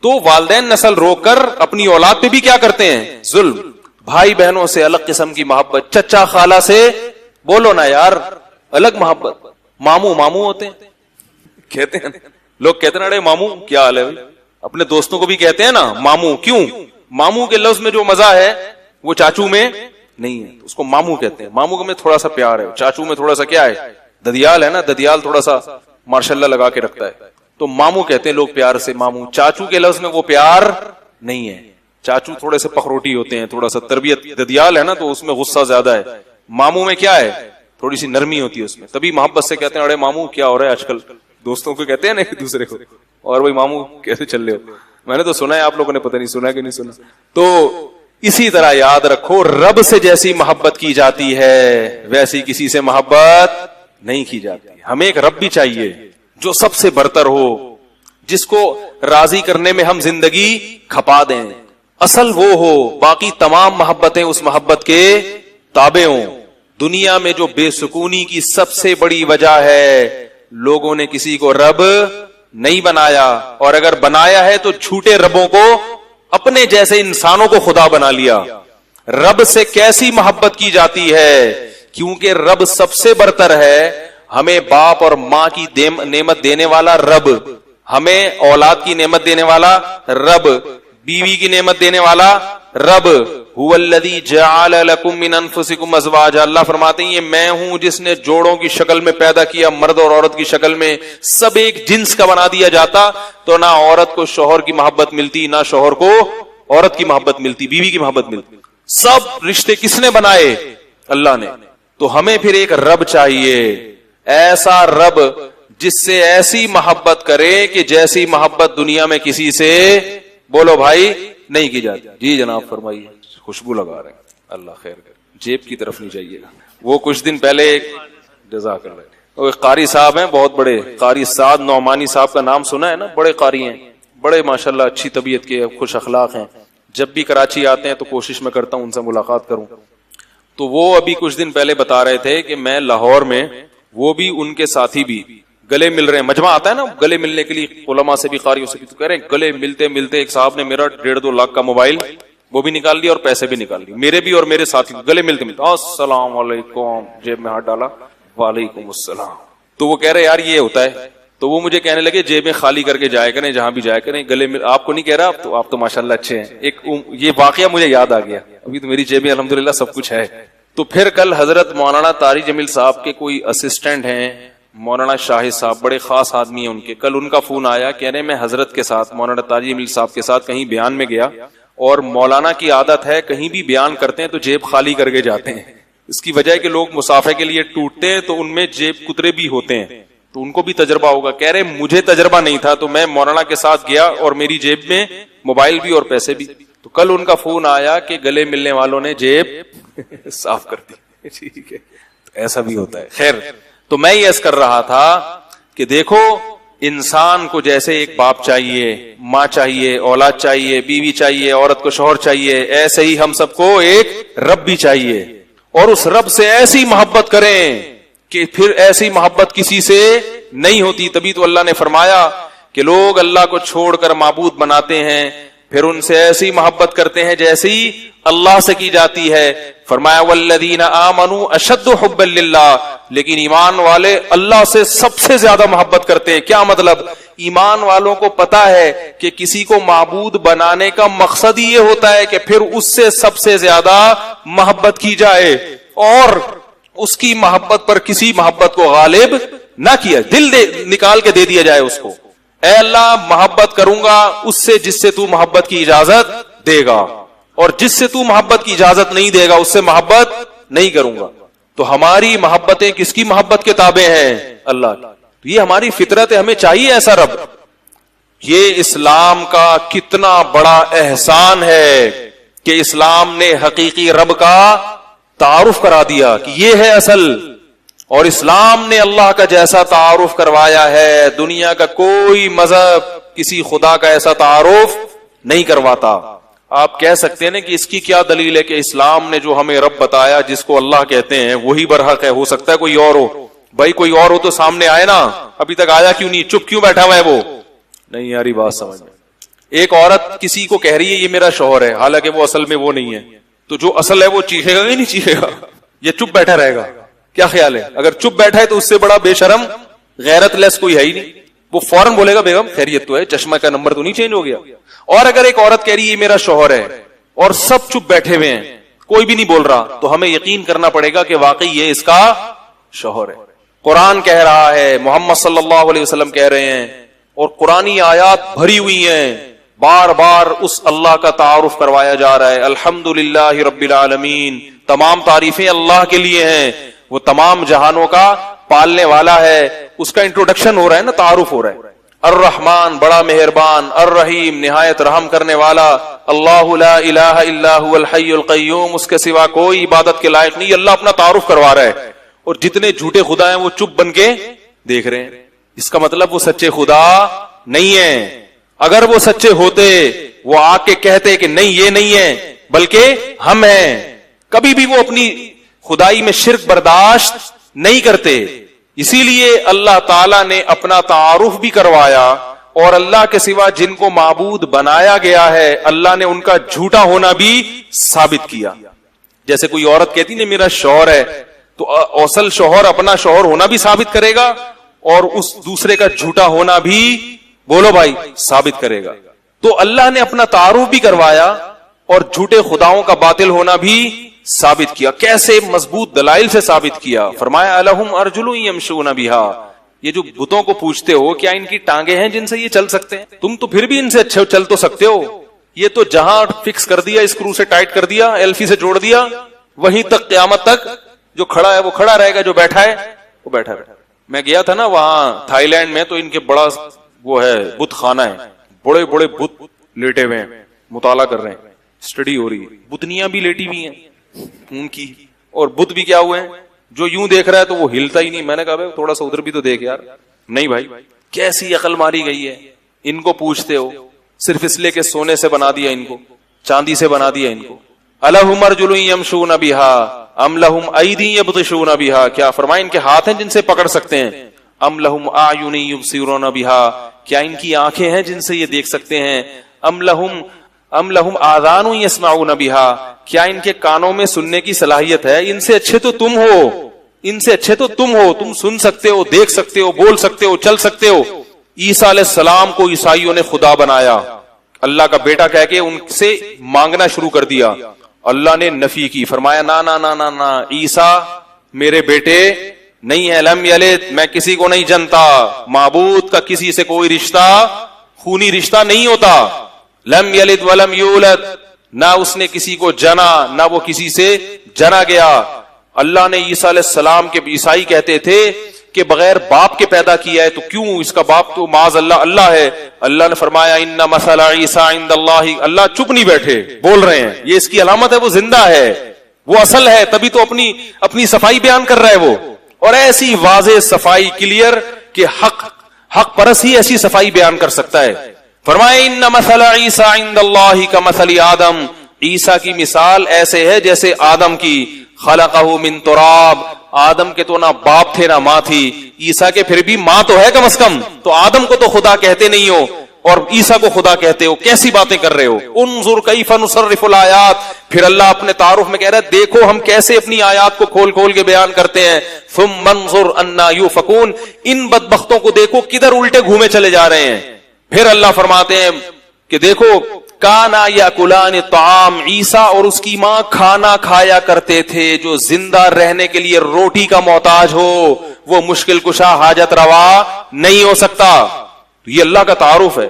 تو والدین نسل روک کر اپنی اولاد پہ بھی کیا کرتے ہیں؟ ظلم. بھائی بہنوں سے الگ قسم کی محبت، چچا خالہ سے بولو نا یار الگ محبت. ماموں ہوتے ہیں، کہتے ہیں لوگ، کہتے ہیں ارے ماموں کیا حال ہے؟ اپنے دوستوں کو بھی کہتے ہیں نا ماموں. کیوں؟ ماموں کے لفظ میں جو مزہ ہے وہ چاچو میں نہیں ہے, اس کو ماموں کہتے ہیں. ماموں میں تھوڑا سا پیار ہے, چاچو میں تھوڑا سا کیا ہے, ددیال ہے نا, ددیال تھوڑا سا ماشاءاللہ لگا کے رکھتا ہے, تو ماموں کہتے ہیں لوگ پیار سے ماموں. چاچو کے لفظ میں وہ پیار نہیں ہے. چاچو تھوڑے سے پخروٹی ہوتے ہیں, تھوڑا سا تربیت, ددیال ہے نا تو اس میں غصہ زیادہ ہے. ماموں میں کیا ہے, تھوڑی سی نرمی ہوتی ہے اس میں, تبھی محبت سے کہتے ہیں ارے ماموں کیا ہو رہا ہے آج کل. دوستوں کو کہتے ہیں نا ایک دوسرے کو, اور وہی ماموں کیسے چل رہے ہو. میں نے تو سنا ہے, آپ لوگوں نے پتہ نہیں سنا کہ نہیں سنا. تو اسی طرح یاد رکھو, رب سے جیسی محبت کی جاتی ہے ویسی کسی سے محبت نہیں کی جاتی. ہمیں ایک رب بھی چاہیے جو سب سے برتر ہو, جس کو راضی کرنے میں ہم زندگی کھپا دیں. اصل وہ ہو, باقی تمام محبتیں اس محبت کے تابع ہوں. دنیا میں جو بے سکونی کی سب سے بڑی وجہ ہے, لوگوں نے کسی کو رب نہیں بنایا, اور اگر بنایا ہے تو جھوٹے ربوں کو, اپنے جیسے انسانوں کو خدا بنا لیا. رب سے کیسی محبت کی جاتی ہے, کیونکہ رب سب سے برتر ہے. ہمیں باپ اور ماں کی نعمت دینے والا رب, ہمیں اولاد کی نعمت دینے والا رب, بیوی کی نعمت دینے والا رب. هو الذی جعل لکم من انفسکم ازواجا, اللہ فرماتے ہیں یہ میں ہوں جس نے جوڑوں کی شکل میں پیدا کیا, مرد اور عورت کی شکل میں. سب ایک جنس کا بنا دیا جاتا تو نہ عورت کو شوہر کی محبت ملتی, نہ شوہر کو عورت کی محبت ملتی, بیوی کی محبت ملتی. سب رشتے کس نے بنائے؟ اللہ نے. تو ہمیں پھر ایک رب چاہیے, ایسا رب جس سے ایسی محبت کرے کہ جیسی محبت دنیا میں کسی سے, بولو بھائی, نہیں کی جاتی. جی جناب فرمائیے. خوشبو لگا رہے ہیں, اللہ خیر کرے, جیب کی طرف نہیں جائیے گا. وہ کچھ دن پہلے ایک جزاک اللہ, وہ ایک قاری صاحب ہیں بہت بڑے, قاری سعد نعمانی صاحب کا نام سنا ہے نا, بڑے قاری ہیں, بڑے ماشاءاللہ اچھی طبیعت کے, خوش اخلاق ہیں. جب بھی کراچی آتے ہیں تو کوشش میں کرتا ہوں ان سے ملاقات کروں. تو وہ ابھی کچھ دن پہلے بتا رہے تھے کہ میں لاہور میں, وہ بھی ان کے ساتھی بھی گلے مل رہے ہیں, مجمع آتا ہے نا گلے ملنے کے لیے علماء سے بھی قاریوں سے بھی, تو کہہ رہے ہیں گلے ملتے ملتے ایک صاحب نے میرا 1.5-2 لاکھ کا موبائل وہ بھی نکال لیا اور پیسے بھی نکال لیے, میرے بھی اور میرے ساتھی گلے ملتے ملتے السلام علیکم, جیب میں ہاتھ ڈالا وعلیکم السلام. تو وہ کہہ رہے یار یہ ہوتا ہے. تو وہ مجھے کہنے لگے جیبیں خالی کر کے جائے کریں جہاں بھی جائے کریں, گلے مل, آپ کو نہیں کہہ رہا, آپ تو ماشاءاللہ اچھے ہیں. ایک یہ واقعہ مجھے یاد آ گیا, ابھی تو میری جیبیں الحمدللہ سب کچھ ہے. تو پھر کل حضرت مولانا طاری جمیل صاحب کے کوئی اسسٹنٹ ہیں, مولانا شاہد صاحب, بڑے خاص آدمی ہیں ان کے. کل ان کا فون آیا, کہہ رہے میں حضرت کے ساتھ, مولانا طاری جمیل صاحب کے ساتھ کہیں بیان میں گیا, اور مولانا کی عادت ہے کہیں بھی بیان کرتے ہیں تو جیب خالی کر کے جاتے ہیں. اس کی وجہ ہے کہ لوگ مسافے کے لیے ٹوٹتے ہیں تو ان میں جیب کترے بھی ہوتے ہیں, تو ان کو بھی تجربہ ہوگا. کہہ رہے مجھے تجربہ نہیں تھا تو میں مولانا کے ساتھ گیا اور میری جیب میں موبائل بھی اور پیسے بھی. تو کل ان کا فون آیا کہ گلے ملنے والوں نے جیب صاف کر دی. ٹھیک ہے, ایسا بھی ہوتا ہے. خیر, تو میں یہ عرض کر رہا تھا کہ دیکھو انسان کو جیسے ایک باپ چاہیے, ماں چاہیے, اولاد چاہیے, بیوی چاہیے, عورت کو شوہر چاہیے, ایسے ہی ہم سب کو ایک رب بھی چاہیے. اور اس رب سے ایسی محبت کریں کہ پھر ایسی محبت کسی سے نہیں ہوتی. تبھی تو اللہ نے فرمایا کہ لوگ اللہ کو چھوڑ کر معبود بناتے ہیں, پھر ان سے ایسی محبت کرتے ہیں جیسی اللہ سے کی جاتی ہے. فرمایا والذین آمنوا اشد حبا للہ, لیکن ایمان والے اللہ سے سب سے زیادہ محبت کرتے ہیں. کیا مطلب؟ ایمان والوں کو پتا ہے کہ کسی کو معبود بنانے کا مقصد یہ ہوتا ہے کہ پھر اس سے سب سے زیادہ محبت کی جائے, اور اس کی محبت پر کسی محبت کو غالب نہ کیا, دل نکال کے دے دیا جائے اس کو. اے اللہ محبت کروں گا اس سے جس سے تو محبت کی اجازت دے گا, اور جس سے تو محبت کی اجازت نہیں دے گا اس سے محبت نہیں کروں گا. تو ہماری محبتیں کس کی محبت کے تابع ہیں؟ اللہ کی. تو یہ ہماری فطرت ہے, ہمیں چاہیے ایسا رب. یہ اسلام کا کتنا بڑا احسان ہے کہ اسلام نے حقیقی رب کا تعارف کرا دیا کہ یہ ہے اصل. اور اسلام نے اللہ کا جیسا تعارف کروایا ہے, دنیا کا کوئی مذہب کسی خدا کا ایسا تعارف نہیں کرواتا. آپ کہہ سکتے ہیں کہ اس کی کیا دلیل ہے کہ اسلام نے جو ہمیں رب بتایا جس کو اللہ کہتے ہیں وہی برحق ہے, ہو سکتا ہے کوئی اور ہو. بھائی کوئی اور ہو تو سامنے آئے نا, ابھی تک آیا کیوں نہیں, چپ کیوں بیٹھا ہوا ہے وہ؟ نہیں یاری بات سمجھ میں. ایک عورت کسی کو کہہ رہی ہے یہ میرا شوہر ہے, حالانکہ وہ اصل میں وہ نہیں ہے, تو جو اصل ہے وہ چیخے گا کہ نہیں چیخے گا؟ یہ چپ بیٹھا رہے گا؟ کیا خیال ہے؟ اگر چپ بیٹھا ہے تو اس سے بڑا بے شرم غیرت لیس کوئی ہے ہی نہیں. وہ فوراً بولے گا بیگم خیریت تو ہے, چشمہ کا نمبر تو نہیں چینج ہو گیا. اور اگر ایک عورت کہہ رہی ہے میرا شوہر ہے اور سب چپ بیٹھے ہوئے ہیں, کوئی بھی نہیں بول رہا, تو ہمیں یقین کرنا پڑے گا کہ واقعی یہ اس کا شوہر ہے. قرآن کہہ رہا ہے, محمد صلی اللہ علیہ وسلم کہہ رہے ہیں, اور قرآنی آیات بھری ہوئی ہیں, بار بار اس اللہ کا تعارف کروایا جا رہا ہے. الحمدللہ رب العالمین, تمام تعریفیں اللہ کے لیے ہیں, وہ تمام جہانوں کا پالنے والا ہے. اس کا انٹروڈکشن ہو رہا ہے نا, تعارف ہو رہا ہے. الرحمن بڑا مہربان, الرحیم نہایت رحم کرنے والا, اللہ لا الہ الا هو الحی القیوم, اس کے سوا کوئی عبادت کے لائق نہیں. اللہ اپنا تعارف کروا رہا ہے, اور جتنے جھوٹے خدا ہیں وہ چپ بن کے دیکھ رہے ہیں. اس کا مطلب وہ سچے خدا نہیں ہیں. اگر وہ سچے ہوتے وہ آ کے کہتے کہ نہیں یہ نہیں ہے بلکہ ہم ہیں. کبھی بھی وہ اپنی خدائی میں شرک برداشت نہیں کرتے. اسی لیے اللہ تعالیٰ نے اپنا تعارف بھی کروایا, اور اللہ کے سوا جن کو معبود بنایا گیا ہے اللہ نے ان کا جھوٹا ہونا بھی ثابت کیا. جیسے کوئی عورت کہتی نا میرا شوہر ہے, تو اصل شوہر اپنا شوہر ہونا بھی ثابت کرے گا, اور اس دوسرے کا جھوٹا ہونا بھی بولو بھائی ثابت کرے گا. تو اللہ نے اپنا تعارف بھی کروایا اور جھوٹے خداؤں کا باطل ہونا بھی ثابت کیا. کیسے مضبوط دلائل سے ثابت کیا. فرمایا الہم ارجل یمشون بہا, یہ جو بتوں کو پوچھتے ہو کیا ان کی ٹانگیں ہیں جن سے یہ چل سکتے ہیں, تم تو پھر بھی ان سے اچھے چل تو سکتے ہو. یہ تو جہاں فکس کر دیا, اسکرو سے ٹائٹ کر دیا, ایلفی سے جوڑ دیا, وہیں تک قیامت تک جو کھڑا ہے وہ کھڑا رہے گا, جو بیٹھا ہے وہ بیٹھا رہے. میں گیا تھا نا وہاں تھائی لینڈ میں, تو ان کے بڑا وہ ہے بت خانہ ہے, بڑے بڑے بت لیٹے ہوئے ہیں, مطالعہ کر رہے ہیں, اسٹڈی ہو رہی ہے. بتنیاں بھی لیٹی ہوئی ہیں ان کی, اور بت بھی کیا ہوئے ہیں, جو یوں دیکھ رہا ہے تو وہ ہلتا ہی نہیں. میں نے کہا بھائی تھوڑا سا ادھر بھی تو دیکھ یار. نہیں بھائی, کیسی عقل ماری گئی ہے. ان کو پوچھتے ہو صرف اس لیے کہ سونے سے بنا دیا ان کو, چاندی سے بنا دیا ان کو. الہم ارجل یمشون بہا ام لہم ایدی یبطشون بہا, کیا فرمائے ان کے ہاتھ ہیں جن سے پکڑ سکتے ہیں. ام لہم اعین یبصرون بہا, کیا ان کی آنکھیں ہیں جن سے یہ دیکھ سکتے ہیں. ام لہم آذان یسمعون بہا, کیا ان کے کانوں میں سننے کی صلاحیت ہے. ان سے اچھے تو تم ہو, ان سے اچھے تو تم ہو, تم سن سکتے ہو, دیکھ سکتے ہو, بول سکتے ہو, چل سکتے ہو. عیسیٰ علیہ السلام کو عیسائیوں نے خدا بنایا, اللہ کا بیٹا کہہ کے ان سے مانگنا شروع کر دیا. اللہ نے نفی کی, فرمایا نا نا نا نا نا, عیسیٰ میرے بیٹے نہیں ہے. لم یلد, میں کسی کو نہیں جنتا. معبود کا کسی سے کوئی رشتہ خونی رشتہ نہیں ہوتا. لم یلد ولم یولد, نہ اس نے کسی کو جنا نہ وہ کسی سے جنا گیا. اللہ نے عیسیٰ علیہ السلام کے, عیسائی کہتے تھے کہ بغیر باپ کے پیدا کیا ہے, تو کیوں اس کا باپ تو معاذ اللہ اللہ ہے. اللہ نے فرمایا ان مثل عیسیٰ عند اللہ, اللہ چپ نہیں بیٹھے, بول رہے ہیں. یہ اس کی علامت ہے وہ زندہ ہے, وہ اصل ہے, تبھی تو اپنی صفائی بیان کر رہا ہے وہ. اور ایسی واضح صفائی کلیئر کہ حق پرس ہی ایسی صفائی بیان کر سکتا ہے. فرمایا ان مثل عیسیٰ عند اللہ کمثل آدم, عیسیٰ کی مثال ایسے ہے جیسے آدم کی. خلقہ من تراب, آدم کے تو نہ باپ تھے نہ ماں تھی, عیسیٰ کے پھر بھی ماں تو ہے کم از کم. تو آدم کو تو خدا کہتے نہیں ہو اور عیسیٰ کو خدا کہتے ہو, کیسی باتیں کر رہے ہو. انظر کیف نصرف الآیات, پھر اللہ اپنے تعارف میں کہہ رہا ہے دیکھو ہم کیسے اپنی آیات کو کھول کھول کے بیان کرتے ہیں. ثم انظر انا یؤفکون, ان بدبختوں کو دیکھو کدھر الٹے گھومے چلے جا رہے ہیں. پھر اللہ فرماتے ہیں کہ دیکھو کانا یاکلان الطعام, عیسیٰ اور اس کی ماں کھانا کھایا کرتے تھے. جو زندہ رہنے کے لیے روٹی کا محتاج ہو وہ مشکل کشا حاجت روا نہیں ہو سکتا. یہ اللہ کا تعارف ہے.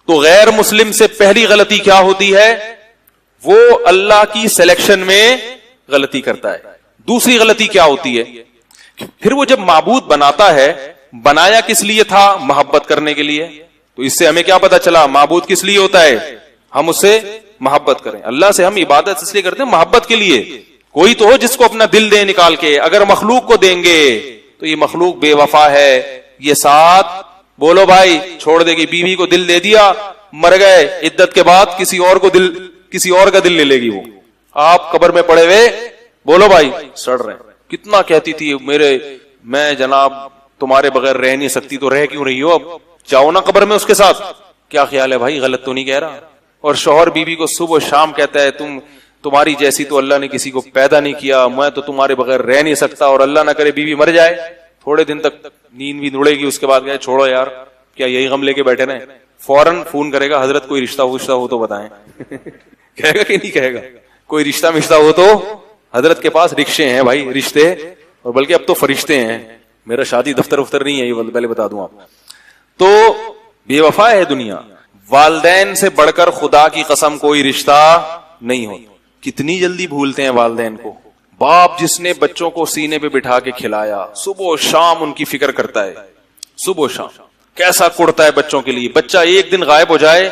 تو غیر مسلم سے پہلی غلطی کیا ہوتی ہے, وہ اللہ کی سلیکشن میں غلطی کرتا ہے. دوسری غلطی کیا ہوتی ہے, پھر وہ جب معبود بناتا ہے, بنایا کس لیے تھا, محبت کرنے کے لیے. تو اس سے ہمیں کیا پتا چلا, معبود کس لیے ہوتا ہے, ہم اس سے محبت کریں. اللہ سے ہم عبادت اس لیے کرتے ہیں محبت کے لیے. کوئی تو ہو جس کو اپنا دل دے نکال کے. اگر مخلوق کو دیں گے تو یہ مخلوق بے وفا ہے. یہ ساتھ بولو بھائی چھوڑ دے گی. بیوی کو دل دے دیا, مر گئے, عدت کے بعد کسی اور کا دل لے لے گی. وہ آپ قبر میں پڑے ہوئے بولو بھائی سڑ رہے. کتنا کہتی تھی میں جناب تمہارے بغیر رہ نہیں سکتی, تو رہ کیوں رہی ہو, اب جاؤ نا قبر میں اس کے ساتھ. کیا خیال ہے بھائی, غلط تو نہیں کہہ رہا. اور شوہر بیوی کو صبح و شام کہتا ہے تمہاری جیسی تو اللہ نے کسی کو پیدا نہیں کیا, میں تو تمہارے بغیر رہ نہیں سکتا. اور اللہ نہ کرے بیوی مر جائے, تھوڑے دن تک نیند بھی اڑے گی, اس کے بعد کہے چھوڑو یار کیا یہی غم لے کے بیٹھے رہے؟ فوراً فون کرے گا حضرت کوئی رشتہ ہو تو بتائیں کہے گا کہ نہیں کہے گا؟ کوئی رشتہ ہو تو حضرت کے پاس رکشے ہیں بھائی، رشتے، اور بلکہ اب تو فرشتے ہیں. میرا شادی دفتر نہیں ہے یہ پہلے بتا دوں آپ. تو بے وفا ہے دنیا. والدین سے بڑھ کر خدا کی قسم کوئی رشتہ نہیں ہوتا. کتنی جلدی بھولتے ہیں والدین کو. باپ جس نے بچوں کو سینے پہ بٹھا کے کھلایا، صبح و شام ان کی فکر کرتا ہے، صبح و شام کیسا کڑتا ہے بچوں کے لیے. بچہ ایک دن غائب ہو جائے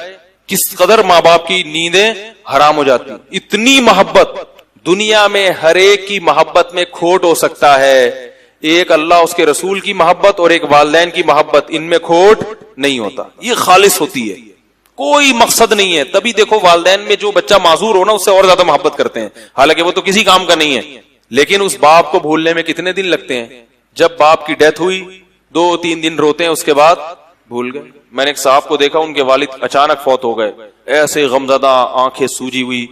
کس قدر ماں باپ کی نیندیں حرام ہو جاتی. اتنی محبت دنیا میں ہر ایک کی محبت میں کھوٹ ہو سکتا ہے، ایک اللہ اس کے رسول کی محبت اور ایک والدین کی محبت، ان میں کھوٹ نہیں ہوتا. یہ خالص ہوتی ہے، کوئی مقصد نہیں ہے. تبھی دیکھو والدین میں جو بچہ معذور ہو نا اس سے اور زیادہ محبت کرتے ہیں، حالانکہ وہ تو کسی کام کا نہیں ہے. لیکن اس باپ کو بھولنے میں کتنے دن لگتے ہیں. جب باپ کی ڈیتھ ہوئی 2-3 دن روتے ہیں، اس کے بعد بھول گئے. میں نے ایک صاحب کو دیکھا، ان کے والد اچانک فوت ہو گئے، ایسے غمزدہ، آنکھیں سوجی ہوئی،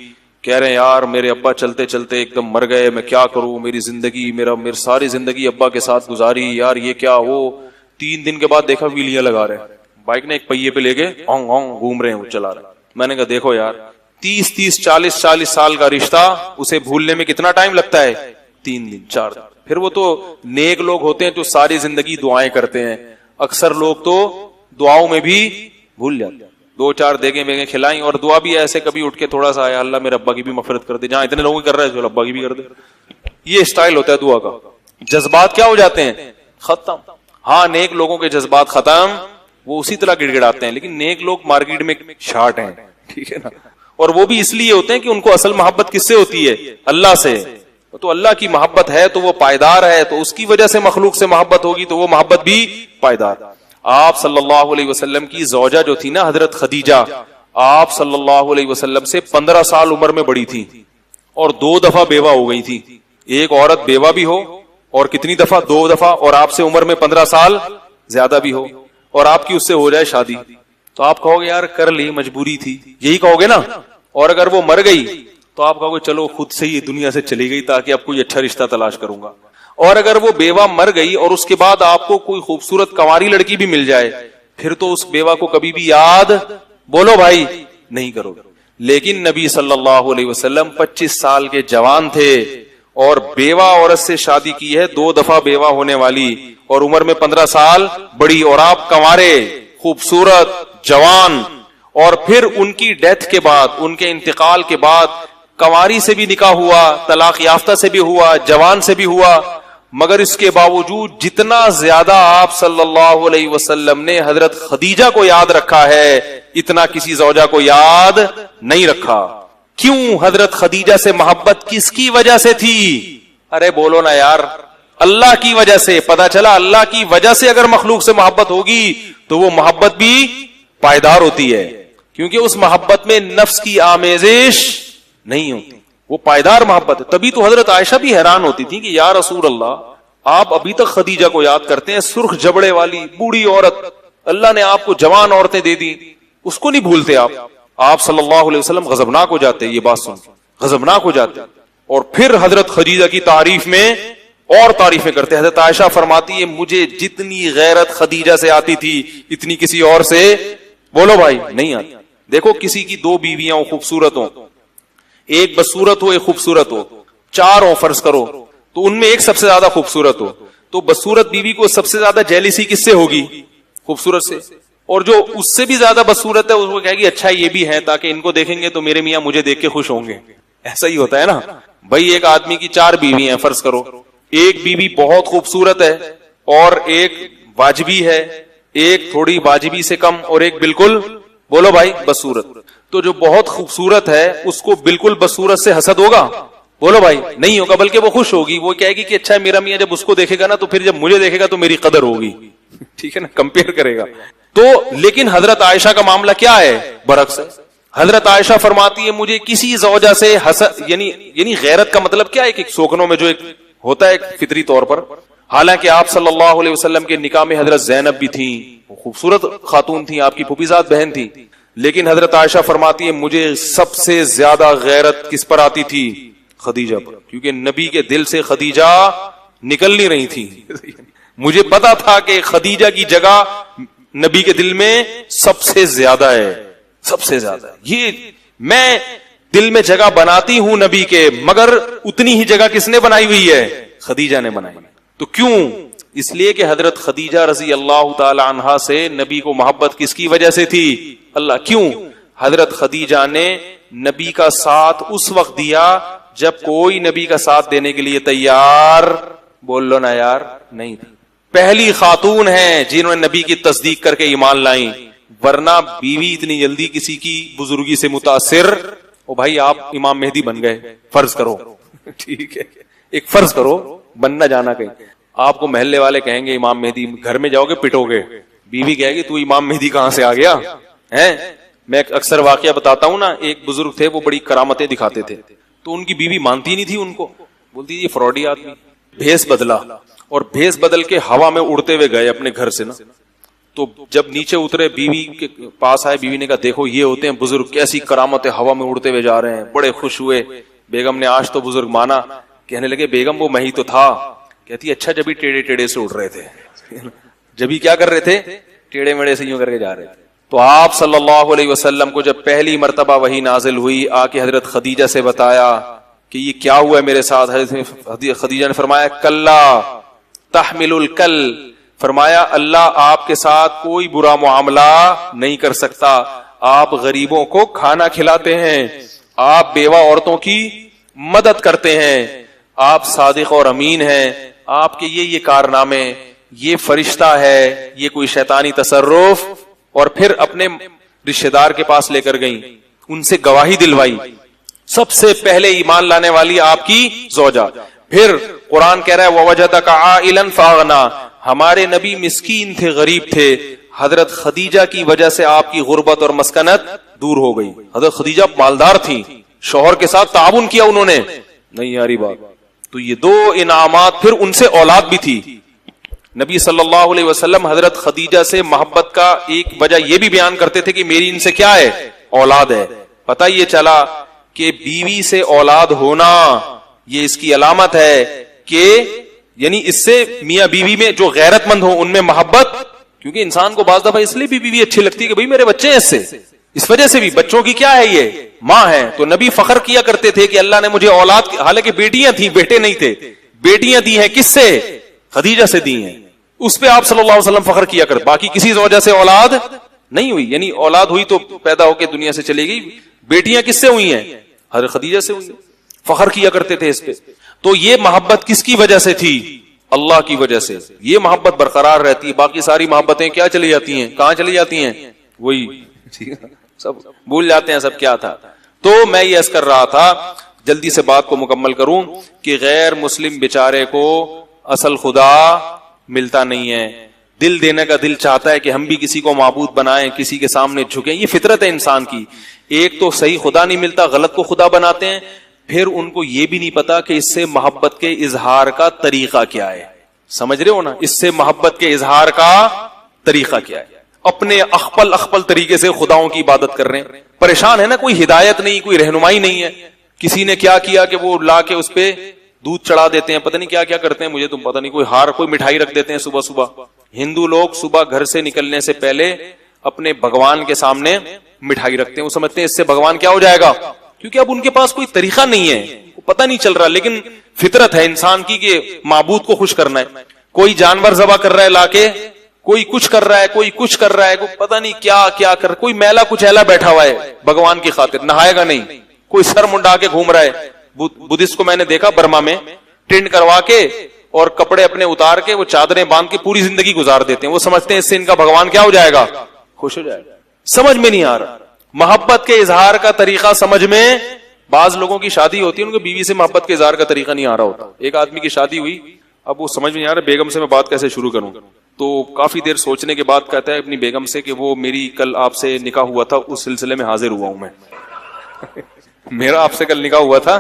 کہہ رہے ہیں یار میرے ابا چلتے چلتے ایک دم مر گئے، میں کیا کروں، میری زندگی میری ساری زندگی ابا کے ساتھ گزاری یار، یہ کیا. وہ 3 دن کے بعد دیکھا ویلیاں لگا رہے ہیں، بائک نے ایک پہیے پہ لے کے گھوم رہے ہیں، وہ چلا رہے. میں نے کہا دیکھو یار 30 40 سال کا رشتہ اسے بھولنے میں کتنا ٹائم لگتا ہے؟ 3 دن 4 دن. پھر وہ تو نیک لوگ ہوتے ہیں جو ساری زندگی دعائیں کرتے ہیں. اکثر لوگ تو دعاؤں میں بھی بھول جاتے ہیں. 2-4 دیگیں کھلائیں اور دعا بھی ایسے کبھی اٹھ کے تھوڑا سا آیا اللہ میرے ابا کی بھی مغفرت کر دے، جہاں اتنے لوگوں کی کر رہے ہیں ابا کی بھی کر دے. یہ اسٹائل ہوتا ہے دعا کا. جذبات کیا ہو جاتے ہیں؟ ختم. ہاں نیک لوگوں کے جذبات ختم، وہ اسی طرح گڑ گڑاتے ہیں. لیکن نیک لوگ مارکیٹ میں شارٹ ہیں، ٹھیک ہے نا. اور وہ بھی اس لیے ہوتے ہیں کہ ان کو اصل محبت کس سے ہوتی ہے؟ اللہ سے. تو اللہ کی محبت ہے تو وہ پائیدار ہے، تو اس کی وجہ سے مخلوق سے محبت ہوگی تو وہ محبت بھی پائیدار. آپ صلی اللہ علیہ وسلم کی زوجہ جو تھی نا حضرت خدیجہ، آپ صلی اللہ علیہ وسلم سے 15 سال عمر میں بڑی تھی اور 2 دفعہ بیوہ ہو گئی تھی. ایک عورت بیوہ بھی ہو اور کتنی دفعہ؟ 2 دفعہ، اور آپ سے عمر میں 15 سال زیادہ بھی ہو اور آپ کی اس سے ہو جائے شادی، تو آپ کہو گے یار کر لی مجبوری تھی، یہی کہو گے نا. اور اگر وہ مر گئی تو آپ کہو گے چلو خود سے ہی دنیا سے چلی گئی تاکہ اب کوئی اچھا رشتہ تلاش کروں گا. اور اگر وہ بیوہ مر گئی اور اس کے بعد آپ کو کوئی خوبصورت کنواری لڑکی بھی مل جائے، پھر تو اس بیوہ کو کبھی بھی یاد بولو بھائی نہیں کرو گے. لیکن نبی صلی اللہ علیہ وسلم 25 سال کے جوان تھے اور بیوہ عورت سے شادی کی ہے، 2 دفعہ بیوہ ہونے والی، اور عمر میں 15 سال بڑی، اور آپ کنوارے خوبصورت جوان. اور پھر ان کی ڈیتھ کے بعد، ان کے انتقال کے بعد کنواری سے بھی نکاح ہوا، طلاق یافتہ سے بھی ہوا، جوان سے بھی ہوا. مگر اس کے باوجود جتنا زیادہ آپ صلی اللہ علیہ وسلم نے حضرت خدیجہ کو یاد رکھا ہے اتنا کسی زوجہ کو یاد نہیں رکھا. کیوں؟ حضرت خدیجہ سے محبت کس کی وجہ سے تھی؟ ارے بولو نا یار، اللہ کی وجہ سے. پتا چلا اللہ کی وجہ سے اگر مخلوق سے محبت ہوگی تو وہ محبت بھی پائیدار ہوتی ہے، کیونکہ اس محبت میں نفس کی آمیزش نہیں ہوتی، وہ پائیدار محبت ہے. تبھی تو حضرت عائشہ بھی حیران ہوتی تھی کہ یا رسول اللہ آپ ابھی تک خدیجہ کو یاد کرتے ہیں، سرخ جبڑے والی بوڑھی عورت، اللہ نے آپ کو جوان عورتیں دے دی، اس کو نہیں بھولتے آپ. آپ صلی اللہ علیہ وسلم غضبناک ہو جاتے یہ بات سن، غضبناک ہو جاتے. اور پھر حضرت خدیجہ کی تعریف میں اور تعریفیں کرتے. حضرت عائشہ فرماتی ہے مجھے جتنی غیرت خدیجہ سے آتی تھی اتنی کسی اور سے بولو بھائی نہیں آتی. دیکھو کسی کی 2 بیویاں ہوں خوبصورت ہوں، ایک بدصورت ہو ایک خوبصورت ہو، 4 ہو فرض کرو، تو ان میں ایک سب سے زیادہ خوبصورت ہو، تو بدصورت بیوی کو سب سے زیادہ جیلسی کس سے ہوگی؟ خوبصورت سے. اور جو اس سے بھی زیادہ بدصورت ہے اس کو کہے گی اچھا یہ بھی ہے تاکہ ان کو دیکھیں گے تو میرے میاں مجھے دیکھ کے خوش ہوں گے. ایسا ہی ہوتا ہے نا بھائی. ایک آدمی کی 4 بیوی ہیں فرض کرو، ایک بیوی بہت خوبصورت ہے اور ایک واجبی ہے، ایک تھوڑی واجبی سے کم، اور ایک بالکل بولو بھائی بدصورت. تو جو بہت خوبصورت ہے اس کو بالکل بدصورت سے حسد ہوگا؟ بولو بھائی نہیں ہوگا، بلکہ وہ خوش ہوگی. وہ کہے گی کہ اچھا میرا میاں جب اس کو دیکھے گا نا تو پھر جب مجھے دیکھے گا تو میری قدر ہوگی. ٹھیک ہے نا، کمپیئر کرے گا. تو لیکن حضرت عائشہ کا معاملہ کیا ہے؟ برعکس ہے. حضرت عائشہ فرماتی ہے مجھے کسی زوجہ سے حسد، یعنی غیرت کا مطلب کیا ہے کہ سوکنوں میں جو ایک ہوتا ہے ایک فطری طور پر. حالانکہ آپ صلی اللہ علیہ وسلم کے نکاح میں حضرت زینب بھی تھیں، خوبصورت خاتون تھیں، آپ کی پھوپھیزاد بہن تھی. لیکن حضرت عائشہ فرماتی ہے مجھے سب سے زیادہ غیرت کس پر آتی تھی؟ خدیجہ پر، کیونکہ نبی کے دل سے خدیجہ نکل نہیں رہی تھی. مجھے پتا تھا کہ خدیجہ کی جگہ نبی کے دل میں سب سے زیادہ ہے، سب سے زیادہ ہے. یہ میں دل میں جگہ بناتی ہوں نبی کے، مگر اتنی ہی جگہ کس نے بنائی ہوئی ہے؟ خدیجہ نے بنائی. تو کیوں؟ اس لیے کہ حضرت خدیجہ رضی اللہ تعالی عنہا سے نبی کو محبت کس کی وجہ سے تھی؟ اللہ. کیوں؟ حضرت خدیجہ نے نبی کا ساتھ اس وقت دیا جب کوئی نبی کا ساتھ دینے کے لیے تیار، بول لو نا یار، نہیں تھی. پہلی خاتون ہیں جنہوں نے نبی کی تصدیق کر کے ایمان لائیں، ورنہ بیوی اتنی جلدی کسی کی بزرگی سے متاثر، او بھائی آپ امام مہدی بن گئے، فرض کرو، ٹھیک ہے، ایک فرض کرو، بننا جانا کہیں. آپ کو محلے والے کہیں گے امام مہدی، گھر میں جاؤ گے پٹو گے، بیوی کہے گی تو امام مہدی کہاں سے آ گیا ہے. میں اکثر واقعہ بتاتا ہوں نا، ایک بزرگ تھے وہ بڑی کرامتیں دکھاتے تھے، تو ان کی بیوی مانتی نہیں تھی ان کو، بولتی یہ فراڈی آدمی. بھیس بدلا اور بھیس بدل کے ہوا میں اڑتے ہوئے گئے اپنے گھر سے نا. تو جب نیچے اترے بیوی کے پاس آئے، بیوی نے کہا دیکھو یہ ہوتے ہیں بزرگ، کیسی کرامتیں ہوا میں اڑتے ہوئے جا رہے ہیں. بڑے خوش ہوئے. بیگم نے آج تو بزرگ مانا. کہنے لگے بیگم وہ میں ہی تو تھا. کہتی اچھا جبھی ٹیڑے ٹیڑے سے اڑ رہے تھے، جبھی کیا کر رہے تھے؟ ٹیڑے میڑے سے یوں کر کے جا رہے تھے. تو آپ صلی اللہ علیہ وسلم کو جب پہلی مرتبہ وحی نازل ہوئی، آ کے حضرت خدیجہ سے بتایا کہ یہ کیا ہوا ہے میرے ساتھ. حضرت خدیجہ نے فرمایا کلا تحمل الکل، فرمایا اللہ آپ کے ساتھ کوئی برا معاملہ نہیں کر سکتا. آپ غریبوں کو کھانا کھلاتے ہیں، آپ بیوہ عورتوں کی مدد کرتے ہیں، آپ صادق اور امین ہیں. آپ کے یہ کارنامے، یہ فرشتہ ہے، یہ کوئی شیطانی تصرف. اور پھر اپنے رشتہ دار کے پاس لے کر گئیں، ان سے گواہی دلوائی. سب سے پہلے ایمان لانے والی آپ کی زوجہ. پھر قرآن کہہ رہا ہے وَوَجَدَكَ عَائِلًا فَأَغْنَا، ہمارے نبی مسکین تھے، غریب تھے. حضرت خدیجہ کی وجہ سے آپ کی غربت اور مسکنت دور ہو گئی. حضرت خدیجہ مالدار تھیں، شوہر کے ساتھ تعاون کیا انہوں نے، نہیں یاری بات. تو یہ دو انعامات. پھر ان سے اولاد بھی تھی. نبی صلی اللہ علیہ وسلم حضرت خدیجہ سے محبت کا ایک وجہ یہ بھی بیان کرتے تھے کہ میری ان سے کیا ہے؟ اولاد ہے. پتہ یہ چلا کہ بیوی سے اولاد ہونا یہ اس کی علامت ہے کہ یعنی اس سے میاں بیوی میں جو غیرت مند ہو ان میں محبت. کیونکہ انسان کو بعض دفعہ اس لیے بھی بیوی اچھی لگتی ہے کہ بھئی میرے بچے ہیں اس سے، اس وجہ سے بھی. بچوں کی کیا ہے؟ یہ ماں ہے. تو نبی فخر کیا کرتے تھے کہ اللہ نے مجھے اولاد، حالانکہ بیٹیاں تھیں بیٹے نہیں تھے، بیٹیاں دی ہیں کس سے؟ خدیجہ سے دی ہیں. اس پہ آپ صلی اللہ علیہ وسلم فخر کیا کر. باقی کسی وجہ سے اولاد نہیں ہوئی، یعنی اولاد ہوئی تو پیدا ہو کے دنیا سے چلی گئی. بیٹیاں کس سے ہوئی ہیں؟ حضرت خدیجہ سے ہوئی. فخر کیا کرتے تھے اس پہ. تو یہ محبت کس کی وجہ سے تھی؟ اللہ کی وجہ سے. یہ محبت برقرار رہتی ہے. باقی ساری محبتیں کیا چلی جاتی ہیں؟ کہاں چلی جاتی ہیں؟ وہی سب بھول جاتے ہیں سب کیا تھا. تو میں یہ عرض کر رہا تھا، جلدی سے بات کو مکمل کروں، کہ غیر مسلم بیچارے کو اصل خدا ملتا نہیں ہے. دل دینے کا دل چاہتا ہے کہ ہم بھی کسی کو معبود بنائیں، کسی کے سامنے جھکیں. یہ فطرت ہے انسان کی. ایک تو صحیح خدا نہیں ملتا، غلط کو خدا بناتے ہیں. پھر ان کو یہ بھی نہیں پتا کہ اس سے محبت کے اظہار کا طریقہ کیا ہے. سمجھ رہے ہو نا؟ اس سے محبت کے اظہار کا طریقہ کیا ہے. اپنے اخپل طریقے سے خداؤں کی عبادت کر رہے ہیں. پریشان ہے نا، کوئی ہدایت نہیں، کوئی رہنمائی نہیں ہے. کسی نے کیا کیا کہ وہ لا کے اس پہ دودھ چڑھا دیتے ہیں، پتہ نہیں کیا کیا کرتے ہیں، مجھے تو پتہ نہیں. کوئی ہار، کوئی مٹھائی رکھ دیتے ہیں صبح صبح. ہندو لوگ صبح گھر سے نکلنے سے پہلے اپنے بھگوان کے سامنے مٹھائی رکھتے ہیں. وہ سمجھتے ہیں اس سے بھگوان کیا ہو جائے گا، کیونکہ اب ان کے پاس کوئی طریقہ نہیں ہے، پتہ نہیں چل رہا. لیکن فطرت ہے انسان کی کہ معبود کو خوش کرنا ہے. کوئی جانور ذبح کر رہا ہے لا کے، کوئی کچھ کر رہا ہے، کوئی کچھ کر رہا ہے، کوئی پتہ نہیں کیا کیا کر. کوئی میلا کچیلا بیٹھا ہوا ہے بھگوان کی خاطر، نہائے گا نہیں. کوئی سر منڈا کے گھوم رہا ہے. بدھسٹ کو میں نے دیکھا برما میں ٹینٹ کروا کے اور کپڑے اپنے اتار کے وہ چادریں باندھ کے پوری زندگی گزار دیتے ہیں. وہ سمجھتے ہیں اس سے ان کا بھگوان کیا ہو جائے گا، خوش ہو جائے گا. سمجھ میں نہیں آ رہا. محبت کے اظہار کا طریقہ سمجھ میں. بعض لوگوں کی شادی ہوتی ہے، ان کو بیوی سے محبت کے اظہار کا طریقہ نہیں آ رہا ہوتا. ایک آدمی کی شادی ہوئی، اب وہ سمجھ میں نہیں آ رہا بیگم سے میں بات کیسے شروع کروں. تو کافی دیر سوچنے کے بعد کہتا ہے اپنی بیگم سے کہ وہ میری کل آپ سے نکاح ہوا تھا، اس سلسلے میں حاضر ہوا ہوں میں. میرا آپ سے کل نکاح ہوا تھا،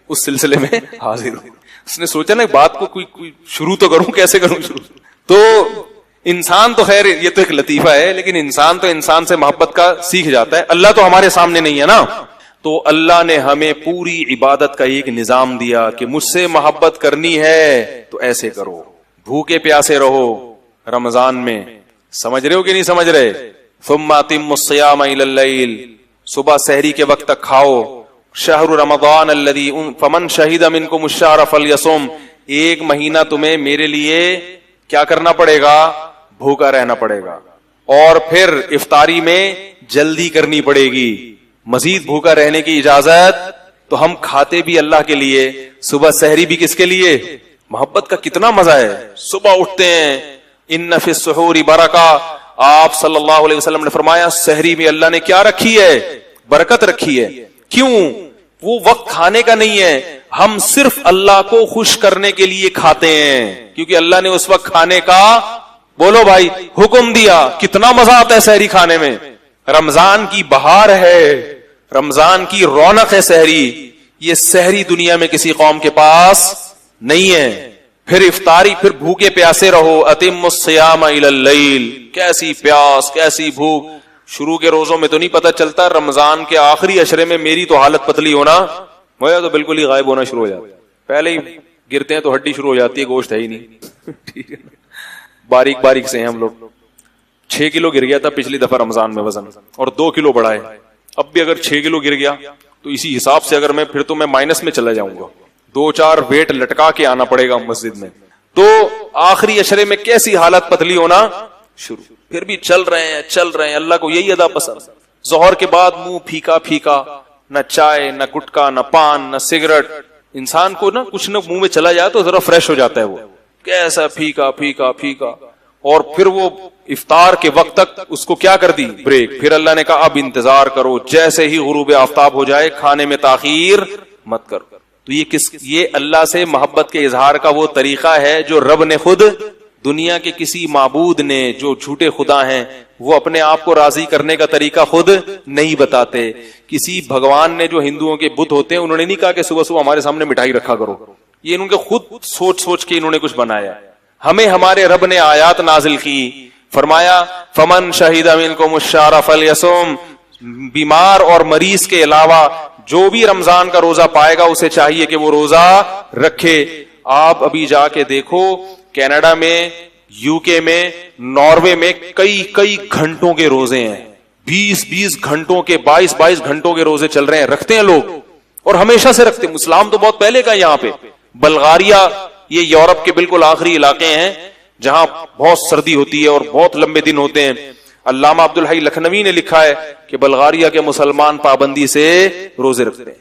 اس سلسلے میں حاضر ہوں. اس نے سوچا نا بات کو کوئی شروع تو کروں، کیسے کروں شروع. تو انسان تو خیر یہ تو ایک لطیفہ ہے، لیکن انسان تو انسان سے محبت کا سیکھ جاتا ہے. اللہ تو ہمارے سامنے نہیں ہے نا. تو اللہ نے ہمیں پوری عبادت کا ایک نظام دیا کہ مجھ سے محبت کرنی ہے تو ایسے کرو. بھوکے پیاسے رہو رمضان میں، سمجھ رہے ہو کہ نہیں سمجھ رہے؟ ثم اتم الصیام الی اللیل، صبح سحری کے وقت تک کھاؤ. شہر رمضان الذی فمن شہد منکم الشہر فلیصم، ایک مہینہ تمہیں میرے لیے کیا کرنا پڑے گا؟ بھوکا رہنا پڑے گا. اور پھر افطاری میں جلدی کرنی پڑے گی. مزید بھوکا رہنے کی اجازت. تو ہم کھاتے بھی اللہ کے لیے، صبح سحری بھی کس کے لیے؟ محبت کا کتنا مزہ ہے. صبح اٹھتے ہیں، ان فی السحور برکہ، آپ صلی اللہ علیہ وسلم نے فرمایا سحری میں اللہ نے کیا رکھی ہے؟ برکت رکھی ہے. کیوں؟ وہ وقت کھانے کا نہیں ہے، ہم صرف اللہ کو خوش کرنے کے لیے کھاتے ہیں، کیونکہ اللہ نے اس وقت کھانے کا، بولو بھائی، حکم دیا. کتنا مزہ آتا ہے سحری کھانے میں. رمضان کی بہار ہے، رمضان کی رونق ہے سحری. یہ سحری دنیا میں کسی قوم کے پاس نہیں ہے. پھر افطاری، پھر بھوکے پیاسے رہو. اتم الصیام الی اللیل، کیسی پیاس، کیسی بھوک. شروع کے روزوں میں تو نہیں پتہ چلتا، رمضان کے آخری عشرے میں میری تو حالت پتلی ہونا، وہ تو بالکل ہی غائب ہونا شروع ہو جاتا ہے. پہلے ہی گرتے ہیں تو ہڈی شروع ہو جاتی ہے، گوشت ہے ہی نہیں. ٹھیک ہے، باریک باریک سے ہیں ہم لوگ. 6 کلو گر گیا تھا پچھلی دفعہ رمضان میں وزن، اور 2 کلو بڑھا ہے. اب بھی اگر 6 کلو گر گیا تو اسی حساب سے اگر میں پھر تو میں مائنس میں چلا جاؤں گا. 2-4 ویٹ لٹکا کے آنا پڑے گا مسجد میں. تو آخری عشرے میں کیسی حالت پتلی ہونا شروع. پھر بھی چل رہے ہیں. اللہ کو یہی ادا پسند. ظہر کے بعد منہ پھیکا پھیکا، نہ چائے، نہ گٹکا، نہ پان، نہ سگریٹ. انسان کو نا کچھ نہ منہ میں چلا جائے تو ذرا فریش ہو جاتا ہے. وہ کیسا پھیکا پھیکا پھیکا. اور پھر وہ افطار کے وقت تک اس کو کیا کر دی؟ بریک. پھر اللہ نے کہا اب انتظار کرو، جیسے ہی غروب آفتاب ہو جائے کھانے میں تاخیر مت کرو. تو یہ اللہ سے محبت کے اظہار کا وہ طریقہ ہے جو رب نے خود، دنیا کے کسی معبود نے، جو جھوٹے خدا ہیں، وہ اپنے آپ کو راضی کرنے کا طریقہ خود نہیں بتاتے. کسی بھگوان نے، جو ہندوؤں کے بت ہوتے ہیں، انہوں نے نہیں کہا کہ صبح صبح ہمارے سامنے مٹھائی رکھا کرو. یہ ان کے خود سوچ کے انہوں نے کچھ بنایا. ہمیں ہمارے رب نے آیات نازل کی، فرمایا فمن شہید منکم الشہر فلیصم. بیمار اور مریض کے علاوہ جو بھی رمضان کا روزہ پائے گا اسے چاہیے کہ وہ روزہ رکھے. آپ ابھی جا کے دیکھو، کینیڈا میں، یو کے میں، ناروے میں کئی گھنٹوں کے روزے ہیں. 20 گھنٹوں کے، 22 گھنٹوں کے روزے چل رہے ہیں. رکھتے ہیں لوگ، اور ہمیشہ سے رکھتے ہیں. اسلام تو بہت پہلے کا یہاں پہ. بلغاریہ، یہ یورپ کے بالکل آخری علاقے ہیں جہاں بہت سردی ہوتی ہے اور بہت لمبے دن ہوتے ہیں. علامہ عبدالحی لکھنوی نے لکھا ہے کہ بلغاریہ کے مسلمان پابندی سے روزے رکھتے ہیں.